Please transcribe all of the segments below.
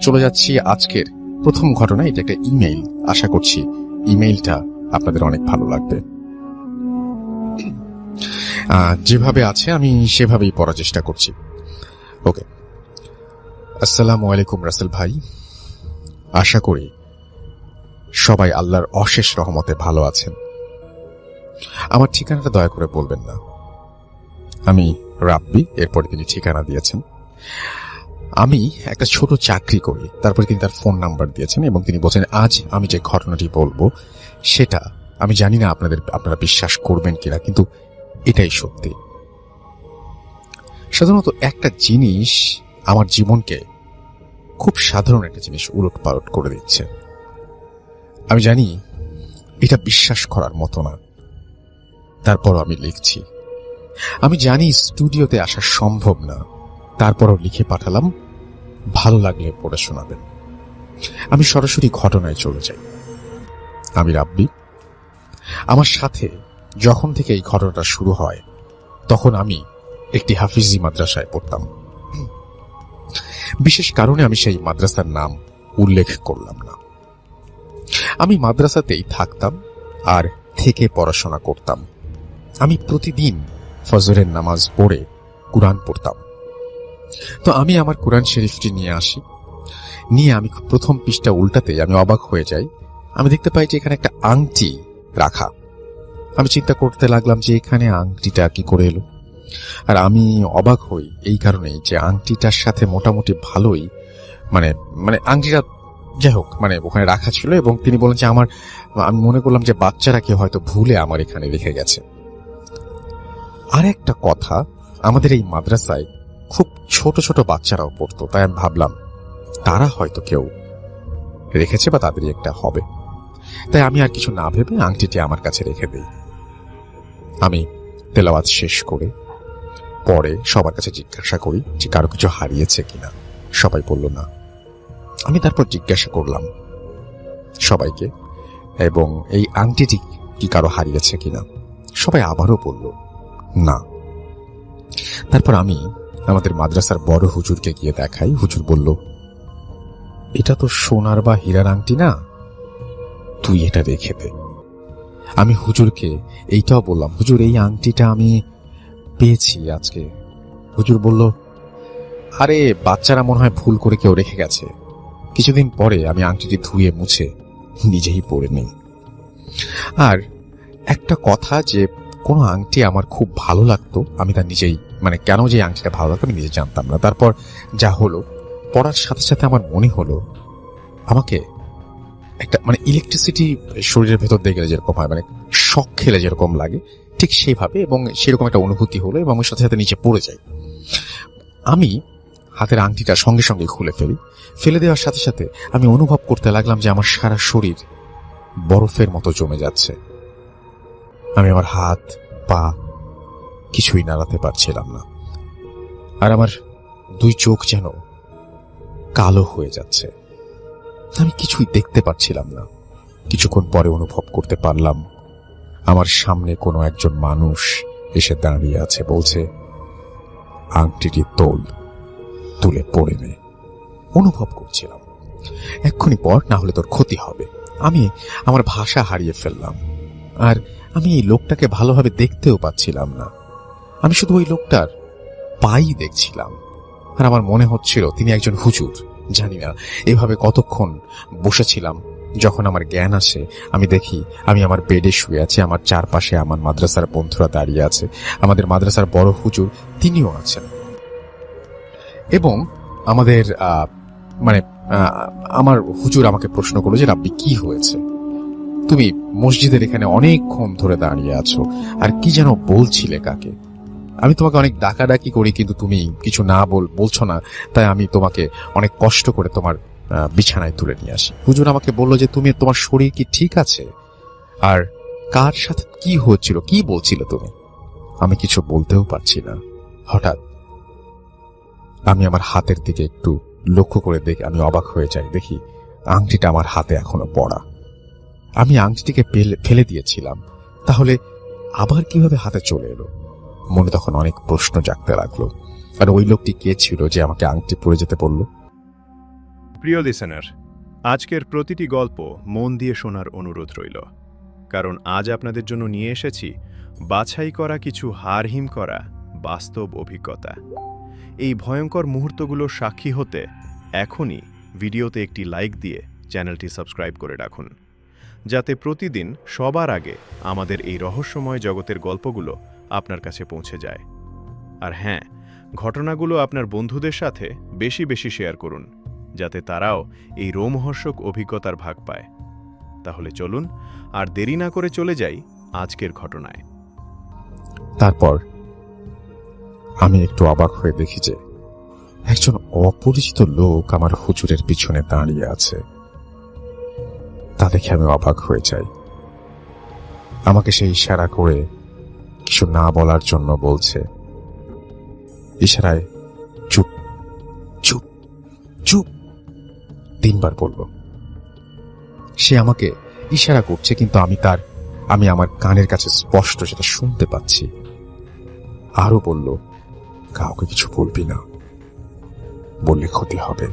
চলে যাচ্ছি আজকের প্রথম ঘটনা। এটা একটা ইমেইল। আশা করছি ইমেইলটা আপনাদের অনেক ভালো লাগবে। যেভাবে আছে আমি সেভাবেই পড়ার চেষ্টা করছি। ওকে। আসসালামু আলাইকুম রাসেল ভাই। আশা করি সবাই আল্লাহর অশেষ রহমতে ভালো আছেন। আমার ঠিকানাটা দয়া করে বলবেন না। আমি রাব্বি। এরপরে তিনি ঠিকানা দিয়েছেন। আমি একটা ছোট চাকরি করি। তারপরে তিনি তার ফোন নাম্বার দিয়েছেন এবং তিনি বলছেন আজ আমি যে ঘটনাটি বলবো সেটা আমি জানি না আপনারা বিশ্বাস করবেন কিনা, কিন্তু এটাই সত্যি। সাধারণত একটা জিনিস আমার জীবনকে, খুব সাধারণ একটা জিনিস, উলট পালট করে দিচ্ছে। আমি জানি এটা বিশ্বাস করার মতো না, তারপরও আমি লিখছি। আমি জানি স্টুডিওতে আসা সম্ভব না, তারপরও লিখে পাঠালাম। ভালো লাগলে পড়ে শোনাবেন। আমি সরাসরি ঘটনায় চলে যাই। আমি রাব্বি। আমার সাথে যখন থেকে এই ঘটনাটা শুরু হয় তখন আমি একটি হাফিজি মাদ্রাসায় পড়তাম। বিশেষ কারণে আমি সেই মাদ্রাসার নাম উল্লেখ করলাম না। আমি মাদ্রাসাতেই থাকতাম আর থেকে পড়াশোনা করতাম। আমি প্রতিদিন ফজরের নামাজ পড়ে কুরআন পড়তাম। তো আমি আমার কুরআন শরীফটি নিয়ে আসি। নিয়ে আমি প্রথম পৃষ্ঠা উল্টাতে আমি অবাক হয়ে যাই। আমি দেখতে পাই যে এখানে একটা আংটি রাখা। আমি চিন্তা করতে লাগলাম যে এখানে আংটিটা কি করে এলো। আর আমি অবাক হই এই কারণেই যে আংটিটার সাথে মোটামুটি ভালোই মানে মানে আংটিটা যাই হোক ওখানে রাখা ছিল। এবং তিনি বলেন যে আমি মনে করলাম যে বাচ্চারা কেউ হয়তো ভুলে আমার এখানে রেখে গেছে। আর একটা কথা, আমাদের এই মাদ্রাসায় খুব ছোট ছোট বাচ্চারাও পড়তো। তাই আমি ভাবলাম তারা হয়তো কেউ রেখেছে বা তাদেরই একটা হবে। তাই আমি আর কিছু না ভেবে আংটিটি আমার কাছে রেখে দিই। আমি তেলাওয়াত শেষ করে পরে সবার কাছে জিজ্ঞাসা করি যে কারো কিছু হারিয়েছে কিনা। সবাই বলল না। আমি তারপর জিজ্ঞাসা করলাম সবাইকে, এবং এই আংটিটি কি কারো হারিয়েছে কিনা। সবাই আবারও বলল না। তারপর আমি আমাদের মাদ্রাসার বড় হুজুরকে গিয়ে দেখাই। হুজুর বলল, এটা তো সোনার বা হীরার আংটি না, তুই এটা রেখে দে। আমি হুজুরকে এইটাও বললাম, হুজুর এই আংটিটা আমি পেয়েছি আজকে। হুজুর বলল, আরে বাচ্চারা মনে হয় ভুল করে কেউ রেখে গেছে। কিছুদিন পরে আমি আংটিটি ধুয়ে মুছে নিজেই পরে নিই। আর একটা কথা, যে কোনো আংটি আমার খুব ভালো লাগতো, আমি তা নিজেই কেন যে আংটিটা ভালো লাগতো আমি নিজে জানতাম না। তারপর যা হলো, পড়ার সাথে সাথে আমার মনে হলো আমাকে একটা ইলেকট্রিসিটি শরীরের ভেতর দিয়ে গেলে যেরকম হয়, শক খেলে যেরকম লাগে ঠিক সেইভাবে, এবং সেরকম একটা অনুভূতি হলো এবং সাথে সাথে নিচে পড়ে যাই। আমি হাতের আংটিটা সঙ্গে সঙ্গে খুলে ফেলি। ফেলে দেওয়ার সাথে সাথে আমি অনুভব করতে লাগলাম যে আমার সারা শরীর বরফের মতো জমে যাচ্ছে। আমি আমার হাত পা কিছুই নাড়াতে পারছিলাম না। আর আমার দুই চোখ যেন কালো হয়ে যাচ্ছে। আমি কিছুই দেখতে পাচ্ছিলাম না। কিছুক্ষণ পরে অনুভব করতে পারলাম আমার সামনে কোনো একজন মানুষ এসে দাঁড়িয়ে আছে, বলছে, আংটিটি তুলে পড়ে নে। অনুভব করছিলাম এক্ষুনি পর, না হলে তোর ক্ষতি হবে। আমি আমার ভাষা হারিয়ে ফেললাম। আর আমি এই লোকটাকে ভালোভাবে দেখতেও পাচ্ছিলাম না। আমি শুধু ওই লোকটার পাই দেখছিলাম। আর আমার মনে হচ্ছিল তিনি একজন হুজুর। জানি না এভাবে কতক্ষণ বসেছিলাম। যখন আমার জ্ঞান আসে, আমি দেখি আমি আমার বেডে শুয়ে আছি। আমার চারপাশে আমার মাদ্রাসার বন্ধুরা দাঁড়িয়ে আছে। আমাদের মাদ্রাসার বড় হুজুর তিনিও আছেন। এবং আমাদের আমার হুজুর আমাকে প্রশ্ন করলো যে রাব্বি কি হয়েছে, তুমি মসজিদের এখানে অনেকক্ষণ ধরে দাঁড়িয়ে আছো আর কি যেন বলছিলে কাকে। আমি তোমাকে অনেক ডাকাডাকি করি কিন্তু তুমি কিছু না বলছো না, তাই আমি তোমাকে অনেক কষ্ট করে তোমার বিছানায় তুলে নিয়ে আসি। হুজুর আমাকে বললো যে তোমার শরীর কি ঠিক আছে, আর কার সাথে কি হচ্ছিল, কি বলছিলে তুমি। আমি কিছু বলতেও পারছি না। হঠাৎ আমি আমার হাতের দিকে একটু লক্ষ্য করে দেখি, আমি অবাক হয়ে যাই। দেখি আংটিটা আমার হাতে এখনো পড়া। আমি আংটিটিকে ফেলে দিয়েছিলাম, তাহলে আবার কিভাবে হাতে চলে এলো। মনে তখন অনেক প্রশ্ন জাগতে লাগলো। আর ওই লোকটি কে ছিল যে আমাকে আংটি পরে যেতে বলল? প্রিয় লিসেনার, আজকের প্রতিটি গল্প মন দিয়ে শোনার অনুরোধ রইল, কারণ আজ আপনাদের জন্য নিয়ে এসেছি বাছাই করা কিছু হাড়হিম করা বাস্তব অভিজ্ঞতা। এই ভয়ঙ্কর মুহূর্তগুলোর সাক্ষী হতে এখনই ভিডিওতে একটি লাইক দিয়ে চ্যানেলটি সাবস্ক্রাইব করে রাখুন, যাতে প্রতিদিন সবার আগে আমাদের এই রহস্যময় জগতের গল্পগুলো আপনার কাছে পৌঁছে যায়। আর হ্যাঁ, ঘটনাগুলো আপনার বন্ধুদের সাথে বেশি বেশি শেয়ার করুন, যাতে তারাও এই রোমহর্ষক অভিজ্ঞতার ভাগ পায়। তাহলে চলুন আর দেরি না করে চলে যাই আজকের ঘটনায়। তারপর আমি একটু অবাক হয়ে দেখি যে একজন অপরিচিত লোক আমার হুজুরের পিছনে দাঁড়িয়ে আছে। তা দেখে আমি অবাক হয়ে যাই। আমাকে সে ইশারা করে কিছু না বলার জন্য বলছে। ইশারায় চুপ চুপ চুপ 3 বার বলল। সে আমাকে ইশারা করছে, কিন্তু আমি আমার কানের কাছে স্পষ্ট সেটা শুনতে পাচ্ছি। আরো বলল, কাউকে কিছু বলবি না, বললে ক্ষতি হবে।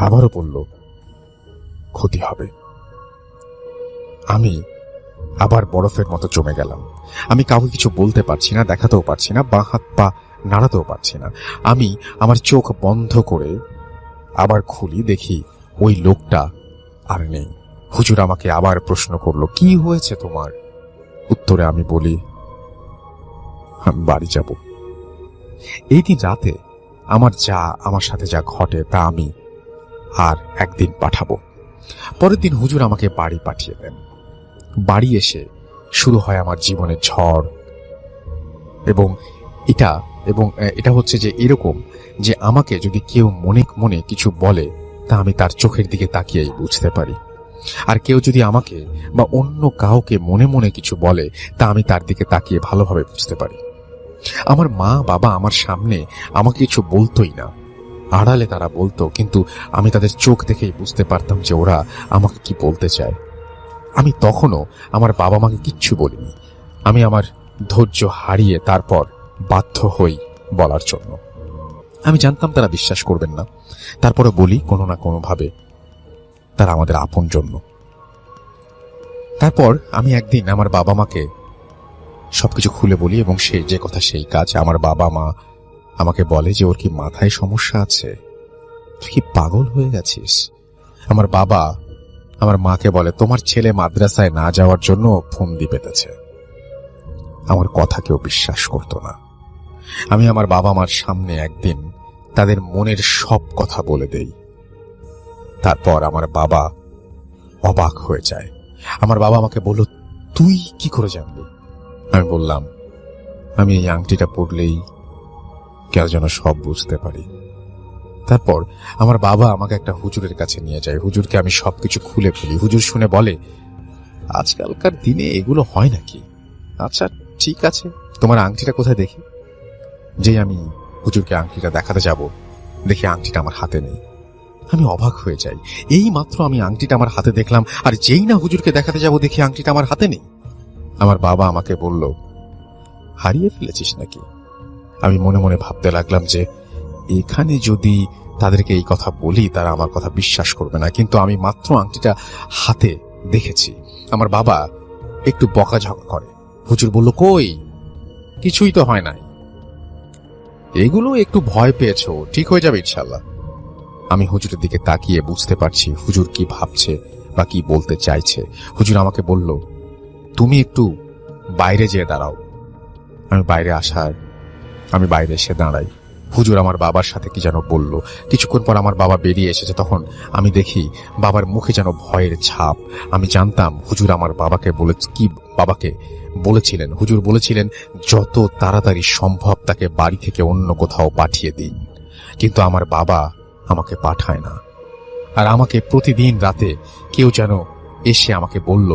আবারও বলল, ক্ষতি হবে। আমি আবার বরফের মতো জমে গেলাম। আমি কাউকে কিছু বলতে পারছি না, দেখাতেও পারছি না, বাঁ হাত পা নাড়াতেও পারছি না। আমি আমার চোখ বন্ধ করে আবার খুলি, দেখি ওই লোকটা আর নেই। হুজুর আমাকে আবার প্রশ্ন করলো, কি হয়েছে তোমার? উত্তরে আমি বলি, আমি বাড়ি যাব। এই দিন রাতে আমার সাথে যা ঘটে তা আমি আর একদিন পাঠাবো। পরের দিন হুজুর আমাকে বাড়ি পাঠিয়ে দেন। বাড়ি এসে শুরু হয় আমার জীবনের ঝড়। এবং এটা হচ্ছে যে এরকম যে আমাকে যদি কেউ মনে মনে কিছু বলে, তা আমি তার চোখের দিকে তাকিয়েই বুঝতে পারি। আর কেউ যদি আমাকে বা অন্য কাউকে মনে মনে কিছু বলে, তা আমি তার দিকে তাকিয়ে ভালোভাবে বুঝতে পারি। আমার মা বাবা আমার সামনে আমাকে কিছু বলতোই না, আড়ালে তারা বলতো, কিন্তু আমি তাদের চোখ দেখেই বুঝতে পারতাম যে ওরা আমাকে কি বলতে চায়। আমি তখনও আমার বাবা মাকে কিচ্ছু বলিনি। আমি আমার ধৈর্য হারিয়ে তারপর বাধ্য হই বলার জন্য। আমি জানতাম তারা বিশ্বাস করবেন না, তারপরে বলি কোনো না কোনো ভাবে তারা আমাদের আপন জন্য। তারপর আমি একদিন আমার বাবা মাকে সবকিছু খুলে বলি, এবং সে যে কথা সেই কাজ। আমার বাবা মা আমাকে বলে যে, ওর কি মাথায় সমস্যা আছে? তুই কি পাগল হয়ে গেছিস? আমার বাবা আমার মাকে বলে, তোমার ছেলে মাদ্রাসায় না যাওয়ার জন্য ফন্দি পেতেছে। আমার কথা কেউ বিশ্বাস করতো না। আমি আমার বাবা মার সামনে একদিন তাদের মনের সব কথা বলে দেই। তারপর আমার বাবা অবাক হয়ে যায়। আমার বাবা আমাকে বলল, তুই কি করে জানলি? আমি বললাম, আমি এই আংটিটা পরলেই কেউ যেন সব বুঝতে পারি। তারপর আমার বাবা আমাকে একটা হুজুরের কাছে নিয়ে যায়। হুজুরকে আমি সবকিছু খুলে ফেলি। হুজুর শুনে বলে, আজকালকার দিনে এগুলো হয় নাকি? আচ্ছা ঠিক আছে, তোমার আংটিটা কোথায় দেখি। যেই আমি হুজুরকে আংটিটা দেখাতে যাব, দেখি আংটিটা আমার হাতে নেই। আমি অবাক হয়ে যাই। এই মাত্র আমি আংটিটা আমার হাতে দেখলাম, আর যেই না হুজুরকে দেখাতে যাব, দেখি আংটিটা আমার হাতে নেই। আমার বাবা আমাকে বলল, হারিয়ে ফেলেছিস নাকি? আমি মনে মনে ভাবতে লাগলাম যে এখানে যদি তাদেরকে এই কথা বলি, তারা আমার কথা বিশ্বাস করবে না, কিন্তু আমি মাত্র আংটিটা হাতে দেখেছি। আমার বাবা একটু বকাঝকা করে। হুজুর বলল, কই, কিছুই তো হয় নাই, এগুলো একটু ভয় পেয়েছো, ঠিক হয়ে যাবে ইনশাল্লাহ। আমি হুজুরের দিকে তাকিয়ে বুঝতে পারছি হুজুর কি ভাবছে বা কি বলতে চাইছে। হুজুর আমাকে বলল, তুমি একটু বাইরে যেয়ে দাঁড়াও। আমি বাইরে এসে দাঁড়াই। হুজুর আমার বাবার সাথে কি যেন বলল। কিছুক্ষণ পর আমার বাবা বেরিয়ে এসেছে। তখন আমি দেখি বাবার মুখে যেন ভয়ের ছাপ। আমি জানতাম হুজুর আমার বাবাকে বলেছিলেন। হুজুর বলেছিলেন, যত তাড়াতাড়ি সম্ভব তাকে বাড়ি থেকে অন্য কোথাও পাঠিয়ে দিন। কিন্তু আমার বাবা আমাকে পাঠায় না। আর আমাকে প্রতিদিন রাতে কেউ যেন এসে আমাকে বলল,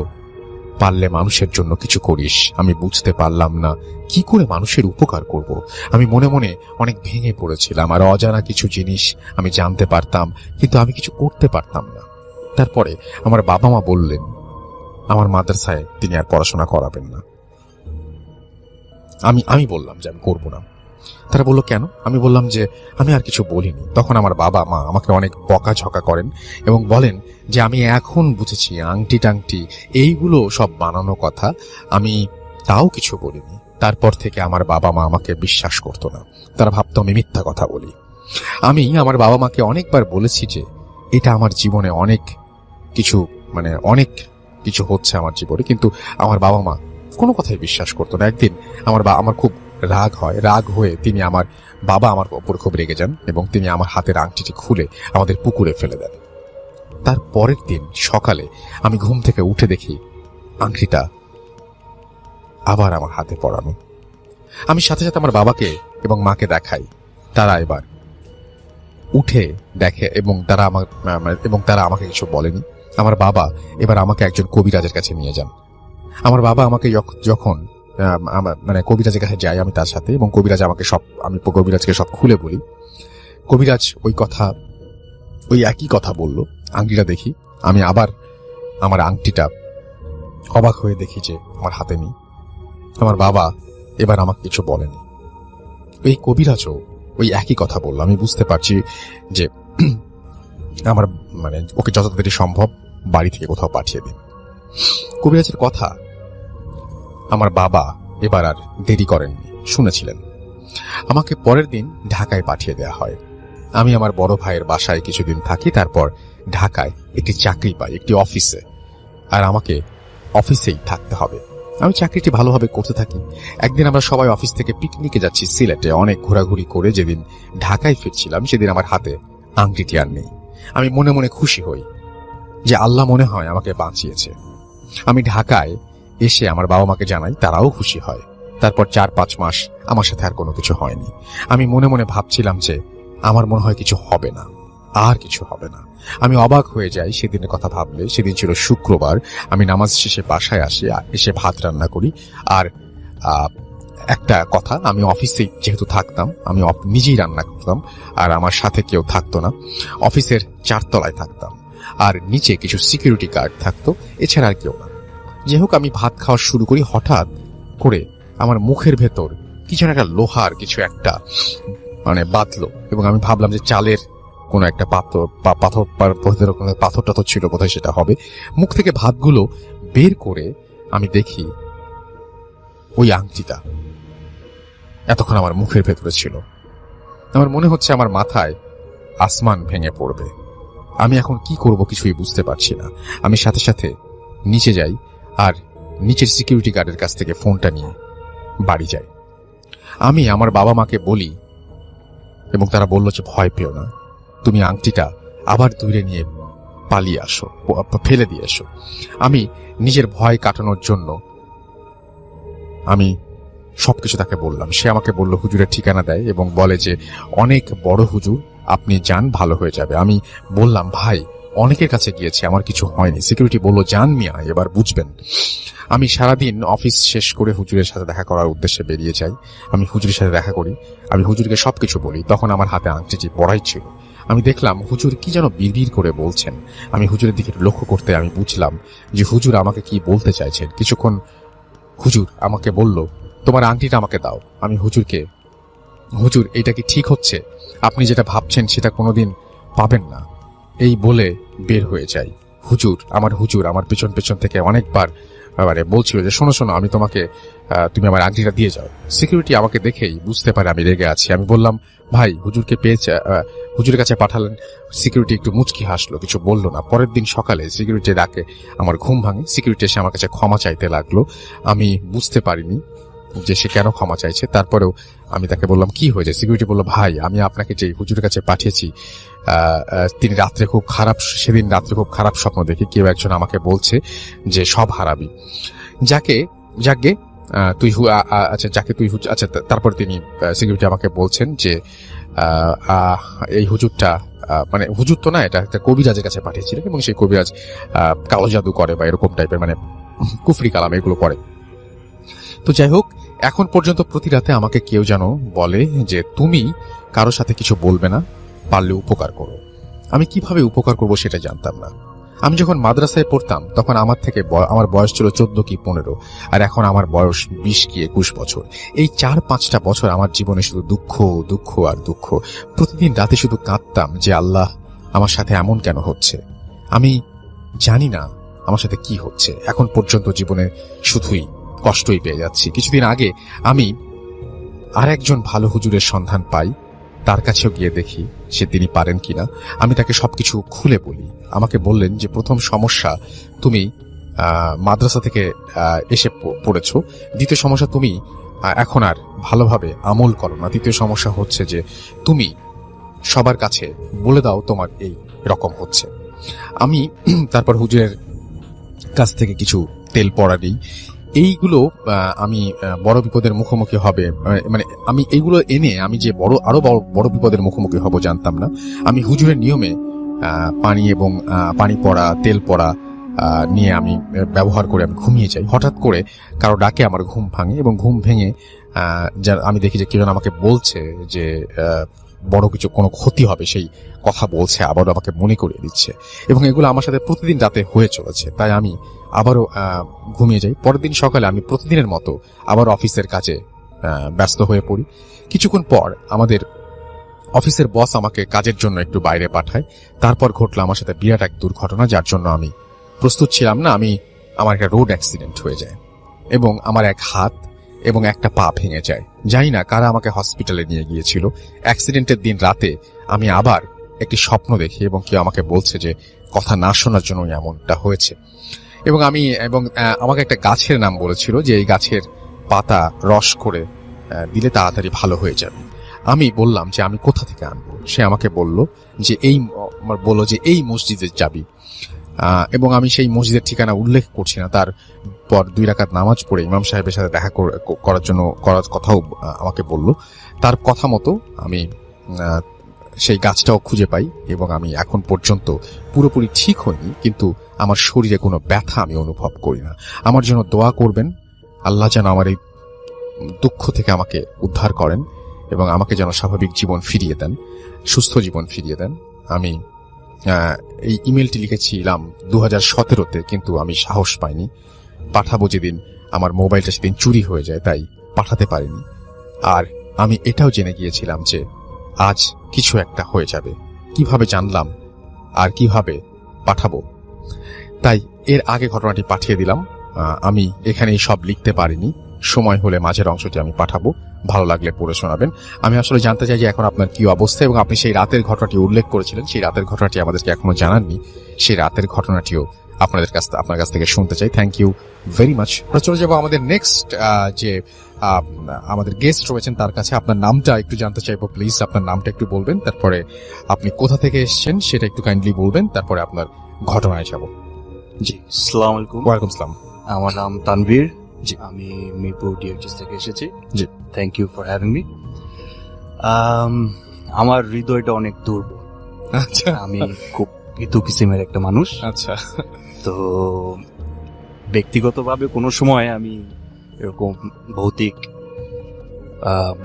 পারলে মানুষের জন্য কিছু করিস। আমি বুঝতে পারলাম না কি করে মানুষের উপকার করব। আমি মনে মনে অনেক ভেঙে পড়েছিলাম। আর অজানা কিছু জিনিস আমি জানতে পারতাম, কিন্তু আমি কিছু করতে পারতাম না। তারপরে আমার বাবা মা বললেন, আমার মাদ্রাসায় তিনি আর পড়াশোনা করাবেন না। আমি বললাম যে আমি করব না। তারা বলল, কেন? আমি বললাম যে আমি আর কিছু বলিনি। তখন আমার বাবা মা আমাকে অনেক বকাঝকা করেন এবং বলেন যে আমি এখন বুঝেছি আংটি টাংটি এইগুলো সব বানানো কথা, আমি তাও কিছু বলিনি। তারপর থেকে আমার বাবা মা আমাকে বিশ্বাস করতো না, তারা ভাবতো আমি মিথ্যা কথা বলি। আমি আমার বাবা মাকে অনেকবার বলেছি যে এটা আমার জীবনে অনেক কিছু হচ্ছে আমার জীবনে, কিন্তু আমার বাবা মা কোনো কথাই বিশ্বাস করতো না। একদিন আমার খুব রাগ হয়, রাগ হয়ে আমার উপর খুব রেগে যান এবং তিনি আমার হাতের আংটিটি খুলে আমাদের পুকুরে ফেলে দেন। তার পরের দিন সকালে আমি ঘুম থেকে উঠে দেখি আংটিটা আবার আমার হাতে পড়ানো। আমি সাথে সাথে আমার বাবাকে এবং মাকে দেখাই। তারা এবার উঠে দেখে এবং তারা আমাকে কিছু বলেনি। আমার বাবা এবার আমাকে একজন কবিরাজের কাছে নিয়ে যান। আমার বাবা আমাকে যখন কবিরাজের কাছে যাই আমি তার সাথে, এবং আমি কবিরাজকে সব খুলে বলি। কবিরাজ ওই একই কথা বলল। আংটিটা দেখি, আমি আবার আমার আংটিটা অবাক হয়ে দেখি যে আমার হাতে নেই। আমার বাবা এবার আমাকে কিছু বলেনি। এই কবিরাজও ওই একই কথা বলল। আমি বুঝতে পারছি যে আমার ওকে যত তাড়াতাড়ি সম্ভব বাড়ি থেকে কোথাও পাঠিয়ে দিন। কবিরাজের কথা আমার বাবা এবার আর দেরি করেননি, শুনেছিলেন। আমাকে পরের দিন ঢাকায় পাঠিয়ে দেওয়া হয়। আমি আমার বড় ভাইয়ের বাসায় কিছুদিন থাকি, তারপর ঢাকায় একটি চাকরি পাই একটি অফিসে, আর আমাকে অফিসেই থাকতে হবে। আমি চাকরিটি ভালোভাবে করতে থাকি। একদিন আমরা সবাই অফিস থেকে পিকনিকে যাচ্ছি সিলেটে। অনেক ঘোরাঘুরি করে যেদিন ঢাকায় ফিরছিলাম সেদিন আমার হাতে আংটিটি আর নেই। আমি মনে মনে খুশি হই যে আল্লাহ মনে হয় আমাকে বাঁচিয়েছে। আমি ঢাকায় এসে আমার বাবা মাকে জানাই, তারাও খুশি হয়। তারপর 4-5 মাস আমার সাথে আর কোনো কিছু হয়নি। আমি মনে মনে ভাবছিলাম যে আমার মনে হয় কিছু হবে না, আর কিছু হবে না। আমি অবাক হয়ে যাই সেদিনের কথা ভাবলে। সেদিন ছিল শুক্রবার। আমি নামাজ শেষে বাসায় আসি, এসে ভাত রান্না করি। আর একটা কথা, আমি অফিসেই যেহেতু থাকতাম, আমি নিজেই রান্না করতাম, আর আমার সাথে কেউ থাকতো না। অফিসের 4 তলায় থাকতাম, আর নিচে কিছু সিকিউরিটি গার্ড থাকতো, এছাড়া আর কেউ না। যাই হোক, আমি ভাত খাওয়া শুরু করি। হঠাৎ করে আমার মুখের ভেতর কিছু একটা লোহার কিছু একটা বাঁধলো, এবং আমি ভাবলাম যে চালের কোনো একটা পাথর ছিল বোধহয়, সেটা হবে। মুখ থেকে ভাতগুলো বের করে আমি দেখি ওই আংটিটা এতক্ষণ আমার মুখের ভেতরে ছিল। আমার মনে হচ্ছে আমার মাথায় আসমান ভেঙে পড়বে। আমি এখন কি করব কিছুই বুঝতে পারছি না। আমি সাথে সাথে নিচে যাই, আর নিচের সিকিউরিটি গার্ডের কাছ থেকে ফোনটা নিয়ে বাড়ি যাই। আমি আমার বাবা মাকে বলি এবং তারা বলল যে ভয় পেও না, তুমি আংটিটা আবার দূরে নিয়ে পালিয়ে আসো, ফেলে দিয়ে এসো। আমি নিজের ভয় কাটানোর জন্য আমি সবকিছু তাকে বললাম। সে আমাকে বলল, হুজুরের ঠিকানা দেয় এবং বলে যে অনেক বড় হুজুর, আপনি যান, ভালো হয়ে যাবে। আমি বললাম, ভাই অনেকের কাছে গিয়েছে, আমার কিছু হয়নি। সিকিউরিটি বলল, যান মিয়া, এবার বুঝবেন। আমি সারাদিন অফিস শেষ করে হুজুরের সাথে দেখা করার উদ্দেশ্যে বেরিয়ে যাই। আমি হুজুরের সাথে দেখা করি, আমি হুজুরকে সবকিছু বলি। তখন আমার হাতে আংটিটি পড়াই ছিল। আমি দেখলাম হুজুর কি যেন বিড়বিড় করে বলছেন। আমি হুজুরের দিকে লক্ষ্য করতে আমি বুঝলাম যে হুজুর আমাকে কি বলতে চাইছেন। কিছুক্ষণ হুজুর আমাকে বলল, তোমার আংটিটা আমাকে দাও। আমি হুজুরকে, হুজুর এটা কি ঠিক হচ্ছে? আপনি যেটা ভাবছেন সেটা কোনোদিন পাবেন না, এই বলে বের হয়ে যাই। হুজুর আমার পেছন পেছন থেকে অনেকবার বলছিল যে শোনো শোনো, আমি তুমি আমার আংটিটা দিয়ে যাও। সিকিউরিটি আমাকে দেখেই বুঝতে পারে আমি রেগে আছি। আমি বললাম, ভাই হুজুরকে পেয়েছে, হুজুরের কাছে পাঠালেন। সিকিউরিটি একটু মুচকি হাসলো, কিছু বললো না। পরের দিন সকালে সিকিউরিটি ডাকে, আমার ঘুম ভাঙে। সিকিউরিটি এসে আমার কাছে ক্ষমা চাইতে লাগলো। আমি বুঝতে পারিনি যে সে কেন ক্ষমা চাইছে। তারপরেও আমি তাকে বললাম, কি হয়েছে? সিকিউরিটি বলল, ভাই আমি আপনাকে যে হুজুরের কাছে পাঠিয়েছি, সেদিন রাত্রে খুব খারাপ স্বপ্ন দেখি। কেউ একজন আমাকে বলছে যে সব হারাবি, যাকে তুই আচ্ছা। তারপর তিনি সিকিউরিটি আমাকে বলছেন যে এই হুজুরটা হুজুর তো না, এটা একটা কবিরাজের কাছে পাঠিয়েছিলেন, এবং সেই কবিরাজ কালো জাদু করে বা এরকম টাইপের কুফরি কালাম এগুলো করে। তো যাই হোক, এখন পর্যন্ত প্রতি রাতে আমাকে কেউ যেন বলে যে তুমি কারোর সাথে কিছু বলবে না, পারলে উপকার করো। আমি কিভাবে উপকার করব সেটা জানতাম না। আমি যখন মাদ্রাসায় পড়তাম তখন আমার থেকে আমার বয়স ছিল 14 কি 15, আর এখন আমার বয়স 20 কি 21 বছর। এই 4-5টা বছর আমার জীবনে শুধু দুঃখ দুঃখ আর দুঃখ। প্রতিদিন রাতে শুধু কাঁদতাম যে আল্লাহ আমার সাথে এমন কেন হচ্ছে। আমি জানি না আমার সাথে কি হচ্ছে। এখন পর্যন্ত জীবনে শুধুই কষ্টই পেয়ে যাচ্ছি। কিছুদিন আগে আমি আর একজন ভালো হুজুরের সন্ধান পাই, তার কাছেও গিয়ে দেখি সে তিনি পারেন কিনা। আমি তাকে সবকিছু খুলে বলি। আমাকে বললেন যে প্রথম সমস্যা তুমি মাদ্রাসা থেকে এসে পড়েছ, দ্বিতীয় সমস্যা তুমি এখন আর ভালোভাবে আমল করো না, তৃতীয় সমস্যা হচ্ছে যে তুমি সবার কাছে বলে দাও তোমার এই রকম হচ্ছে। আমি তারপর হুজুরের কাছ থেকে কিছু তেল পড়া নিই। এইগুলো আমি বড় বিপদের মুখোমুখি হবে, মানে আমি এইগুলো এনে আমি যে আরো বড় বিপদের মুখোমুখি হব জানতাম না। আমি হুজুরের নিয়মে পানি এবং পানি পড়া, তেল পড়া নিয়ে আমি ব্যবহার করে আমি ঘুমিয়ে যাই। হঠাৎ করে কারো ডাকে আমার ঘুম ভাঙে এবং ঘুম ভেঙে আমি দেখি যে কেউ আমাকে বলছে যে বড় কিছু কোনো ক্ষতি হবে সেই কথা বলছে, আবারও আমাকে মনে করিয়ে দিচ্ছে, এবং এগুলো আমার সাথে প্রতিদিন রাতে হয়ে চলেছে। তাই আমি আবারও ঘুমিয়ে যাই। পরের দিন সকালে আমি প্রতিদিনের মতো আবার অফিসের কাজে ব্যস্ত হয়ে পড়ি। কিছুক্ষণ পর আমাদের অফিসের বস আমাকে কাজের জন্য একটু বাইরে পাঠায়। তারপর ঘটলো আমার সাথে বিরাট এক দুর্ঘটনা, যার জন্য আমি প্রস্তুত ছিলাম না। আমার একটা রোড অ্যাক্সিডেন্ট হয়ে যায় এবং আমার এক হাত এবং একটা পা ভেঙে যায়। জানি না কারা আমাকে হসপিটালে নিয়ে গিয়েছিল। অ্যাক্সিডেন্টের দিন রাতে আমি আবার একটি স্বপ্ন দেখি এবং কেউ আমাকে বলছে যে কথা না শোনার জন্য এমনটা হয়েছে। এবং আমাকে একটা গাছের নাম বলেছিল যে এই গাছের পাতা রস করে দিলে তাড়াতাড়ি ভালো হয়ে যাবে। আমি বললাম যে আমি কোথা থেকে আনবো। সে আমাকে বলল যে এই মসজিদের যাবি, এবং আমি সেই মসজিদের ঠিকানা উল্লেখ করছি না। তারপর 2 রাকাত নামাজ পড়ে ইমাম সাহেবের সাথে দেখা করার কথাও আমাকে বলল। তার কথা মতো আমি সেই গাছটাও খুঁজে পাই এবং আমি এখন পর্যন্ত পুরোপুরি ঠিক হইনি, কিন্তু আমার শরীরে কোনো ব্যথা আমি অনুভব করি না। আমার জন্য দোয়া করবেন, আল্লাহ যেন আমার এই দুঃখ থেকে আমাকে উদ্ধার করেন এবং আমাকে যেন স্বাভাবিক জীবন ফিরিয়ে দেন, সুস্থ জীবন ফিরিয়ে দেন। আমি এই ইমেলটি লিখেছিলাম 2017-তে, কিন্তু আমি সাহস পাইনি। পাঠাবো যেদিন আমার মোবাইলটা সেদিন চুরি হয়ে যায়, তাই পাঠাতে পারিনি। আর আমি এটাও জেনে গিয়েছিলাম যে আজ কিছু একটা হয়ে যাবে। কিভাবে জানলাম আর কিভাবে পাঠাবো, তাই এর আগে ঘটনাটি পাঠিয়ে দিলাম। আমি এখানেই সব লিখতে পারিনি, সময় হলে মাঝের অংশটি আমি পাঠাবো, ভালো লাগলে পড়ে শোনাবেন। আমি আসলে জানতে চাই যে এখন আপনার কি অবস্থা, এবং আপনি সেই রাতের ঘটনাটি উল্লেখ করেছিলেন, সেই রাতের ঘটনাটি আমাদেরকে এখনো জানাননি। সেই রাতের ঘটনাটিও আপনার কাছ থেকে শুনতে চাই। Thank you very much. আমরা চলে যাবো আমাদের নেক্সট যে আমাদের গেস্ট রয়েছেন তার কাছে। আপনার নামটা একটু জানতে চাইবো, প্লিজ। আপনার নামটা একটু বলবেন, তারপরে আপনি কোথা থেকে এসেছেন সেটা একটু কাইন্ডলি বলবেন, তারপরে আপনার ঘটনায় যাব। জি, আসসালামু আলাইকুম। ওয়ালাইকুম আসসালাম। আমার নাম তানভীর। জি। আমি মিরপুর ডিএফজিস থেকে এসেছি। জি। Thank you for having me. আমার হৃদয়টা অনেক দুর্বল। আচ্ছা আমি খুব ভীতু কিসিমের একটা মানুষ। আচ্ছা তো ব্যক্তিগতভাবে কোনো সময় আমি এরকম ভৌতিক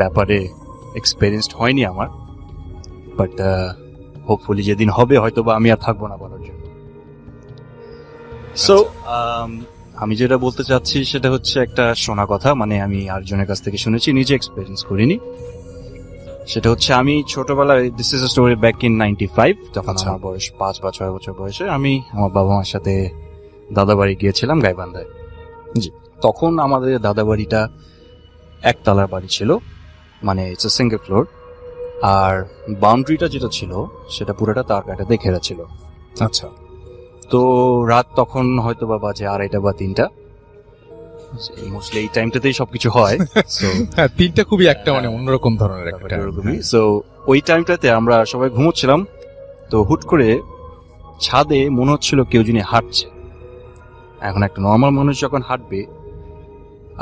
ব্যাপারে এক্সপেরিয়েন্সড হয়নি আমার, বাট হোপফুলি যেদিন হবে হয়তো বা আমি আর থাকবো না বলার জন্য। সো আমি যেটা বলতে চাচ্ছি সেটা হচ্ছে একটা শোনা কথা, মানে আমি আরেকজনের কাছ থেকে শুনেছি, নিজে এক্সপেরিয়েন্স করিনি। সেটা হচ্ছে আমি ছোটবেলায়, this is a story back in 95, যখন আমার বয়স 5 বা 6 বছর বয়সে, আমি আমার বাবা মার সাথে দাদাবাড়ি গিয়েছিলাম গাইবান্ধায়। জি। তখন আমাদের দাদাবাড়িটা একতলার বাড়ি ছিল, মানে ইটস আ সিঙ্গেল ফ্লোর, আর বাউন্ডারিটা যেটা ছিল সেটা পুরোটা তার কাটাতে ঘেরা ছিল। আচ্ছা। তো রাত তখন হয়তো বা বাজে 2:30 বা 3টা, মোস্টলি এই টাইমটাতেই সবকিছু হয়। সো হ্যাঁ, 3টা খুবই একটা মানে অন্যরকম ধরনের একটা। সো ওই টাইমটাতে আমরা সবাই ঘুমোচ্ছিলাম। তো হুট করে ছাদে মনে হচ্ছিল কেউ যিনি হাঁটছে। এখন একটা নর্মাল মানুষ যখন হাঁটবে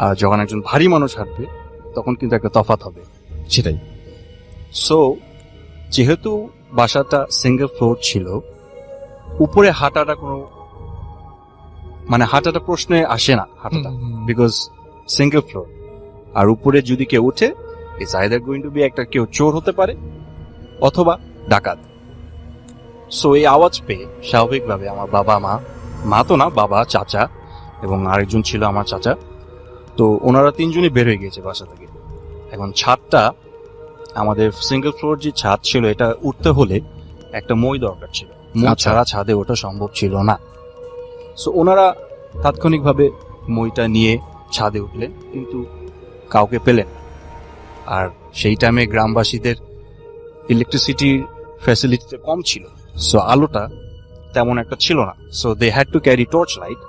আর যখন একজন ভারী মানুষ হাঁটবে তখন কিন্তু একটা তফাৎ হবে। সেটাই। সো যেহেতু বাসাটা সিঙ্গেল ফ্লোর ছিল, উপরে হাঁটাটা হাঁটাটা প্রশ্নে আসে না, হাঁটাটা, বিকজ সিঙ্গেল ফ্লোর। আর উপরে যদি কেউ উঠে, it's either going to be একটা কেউ চোর হতে পারে অথবা ডাকাত। সো এই আওয়াজ পেয়ে স্বাভাবিকভাবে আমার বাবা মা তো না, বাবা, চাচা এবং আরেকজন ছিল আমার চাচা, তো ওনারা তিনজনই বের হয়ে গিয়েছে বাসা থেকে। এখন ছাদটা, আমাদের সিঙ্গেল ফ্লোর যে ছাদ ছিল, এটা উঠতে হলে একটা মই দরকার ছিল, মই আচ্ছা। ছাড়া ছাদে ওঠা সম্ভব ছিল না। সো ওনারা তাৎক্ষণিকভাবে মইটা নিয়ে ছাদে উঠলেন, কিন্তু কাউকে পেলেন না। আর সেই টাইমে গ্রামবাসীদের ইলেকট্রিসিটির ফ্যাসিলিটিটা কম ছিল, সো আলোটা তেমন একটা ছিল না। So they had to carry torch light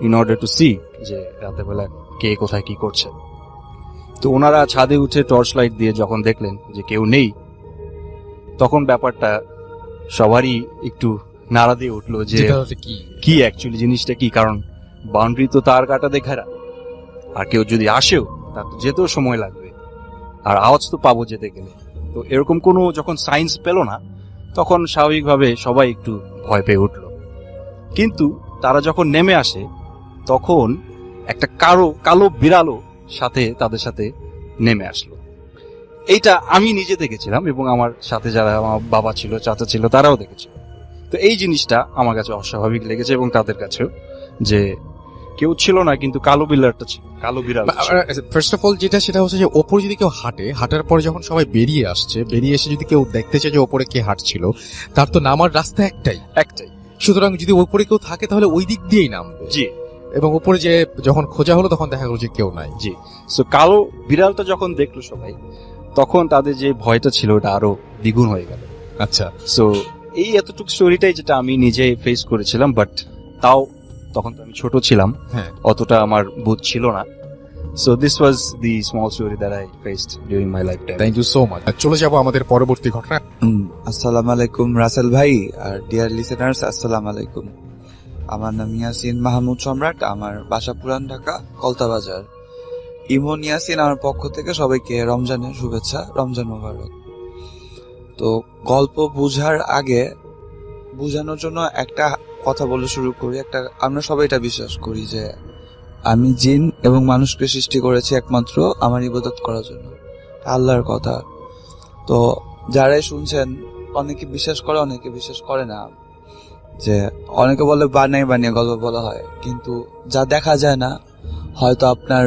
in order to see যে রাতের বেলা কে কোথায় কি করছে। তো ওনারা ছাদে উঠে টর্চ লাইট দিয়ে যখন দেখলেন যে কেউ নেই, তখন ব্যাপারটা সবারই একটু নাড়া দিয়ে উঠলো যে যেটা হচ্ছে কি কি অ্যাকচুয়ালি জিনিসটা কি, কারণ বাউন্ডারি তো তার কাটাতে ঘেরা, আর কেউ যদি আসেও তার তো যেতেও সময় লাগবে, আর আওয়াজ তো পাবো যেতে গেলে। তো এরকম কোনো যখন সাইন্স পেল না, তখন স্বাভাবিকভাবে সবাই একটু ভয় পেয়ে উঠলো। কিন্তু তারা যখন নেমে আসে, তখন একটা কালো বিড়ালও তাদের সাথে নেমে আসলো। এইটা আমি নিজে দেখেছিলাম এবং আমার সাথে যারা আমার বাবা ছিল, চাচা ছিল, তারাও দেখেছিল। তো এই জিনিসটা আমার কাছে অস্বাভাবিক লেগেছে এবং তাদের কাছেও, যে কেউ ছিল না কিন্তু কালো বিড়ালটা ছিল, কালো বিড়াল ছিল। ফার্স্ট অফ অল যেটা সেটা হচ্ছে যে ওপরে যদি কেউ হাঁটার পরে যখন সবাই বেরিয়ে এসে যদি কেউ দেখতে চায় যে ওপরে কে হাঁটছিল, তার তো নামার রাস্তা একটাই। সুতরাং যদি ওপরে কেউ থাকে তাহলে ওই দিক দিয়েই নামবে। জি। এবং উপরে যে যখন খোঁজা হলো তখন দেখা গেল যে কেউ নাই। জি। সো কালো বিড়ালটা যখন দেখলো সবাই, তখন তাদের যে ভয়টা ছিল ওটা আরো দ্বিগুণ হয়ে গেল। আচ্ছা, সো এই এতটুকু স্টোরিটাই যেটা আমি নিজে ফেস করেছিলাম, বাট তাও তখন তো আমি ছোট ছিলাম, হ্যাঁ। অতটা আমার বুঝ ছিল না। So this was the small story that I faced during my life time. Thank you so much. চলে যাব আমাদের পরবর্তী ঘটনা। আসসালামু আলাইকুম রাসেল ভাই আর ডিয়ার লিসেনার্স, আসসালামু আলাইকুম। আমার নাম ইয়াসিন মাহমুদ সম্রাট, আমার বাসা পুরান ঢাকা, কলতা বাজার। ইমন ইয়াসিন আমার পক্ষ থেকে সবাইকে রমজানের শুভেচ্ছা, রমজান মোবারক। তো গল্প বুঝার আগে বুঝানোর জন্য একটা কথা বলে শুরু করি। আমরা সবাই এটা বিশ্বাস করি যে আমি জিন এবং মানুষকে সৃষ্টি করেছি একমাত্র আমার ইবাদত করার জন্য, আল্লাহর কথা। তো যারাই শুনছেন, অনেকে বিশ্বাস করে অনেকে বিশ্বাস করে না। যে অনেকে বলে বানিয়ে গল্প বলা হয়, কিন্তু যা দেখা যায় না, হয়তো আপনার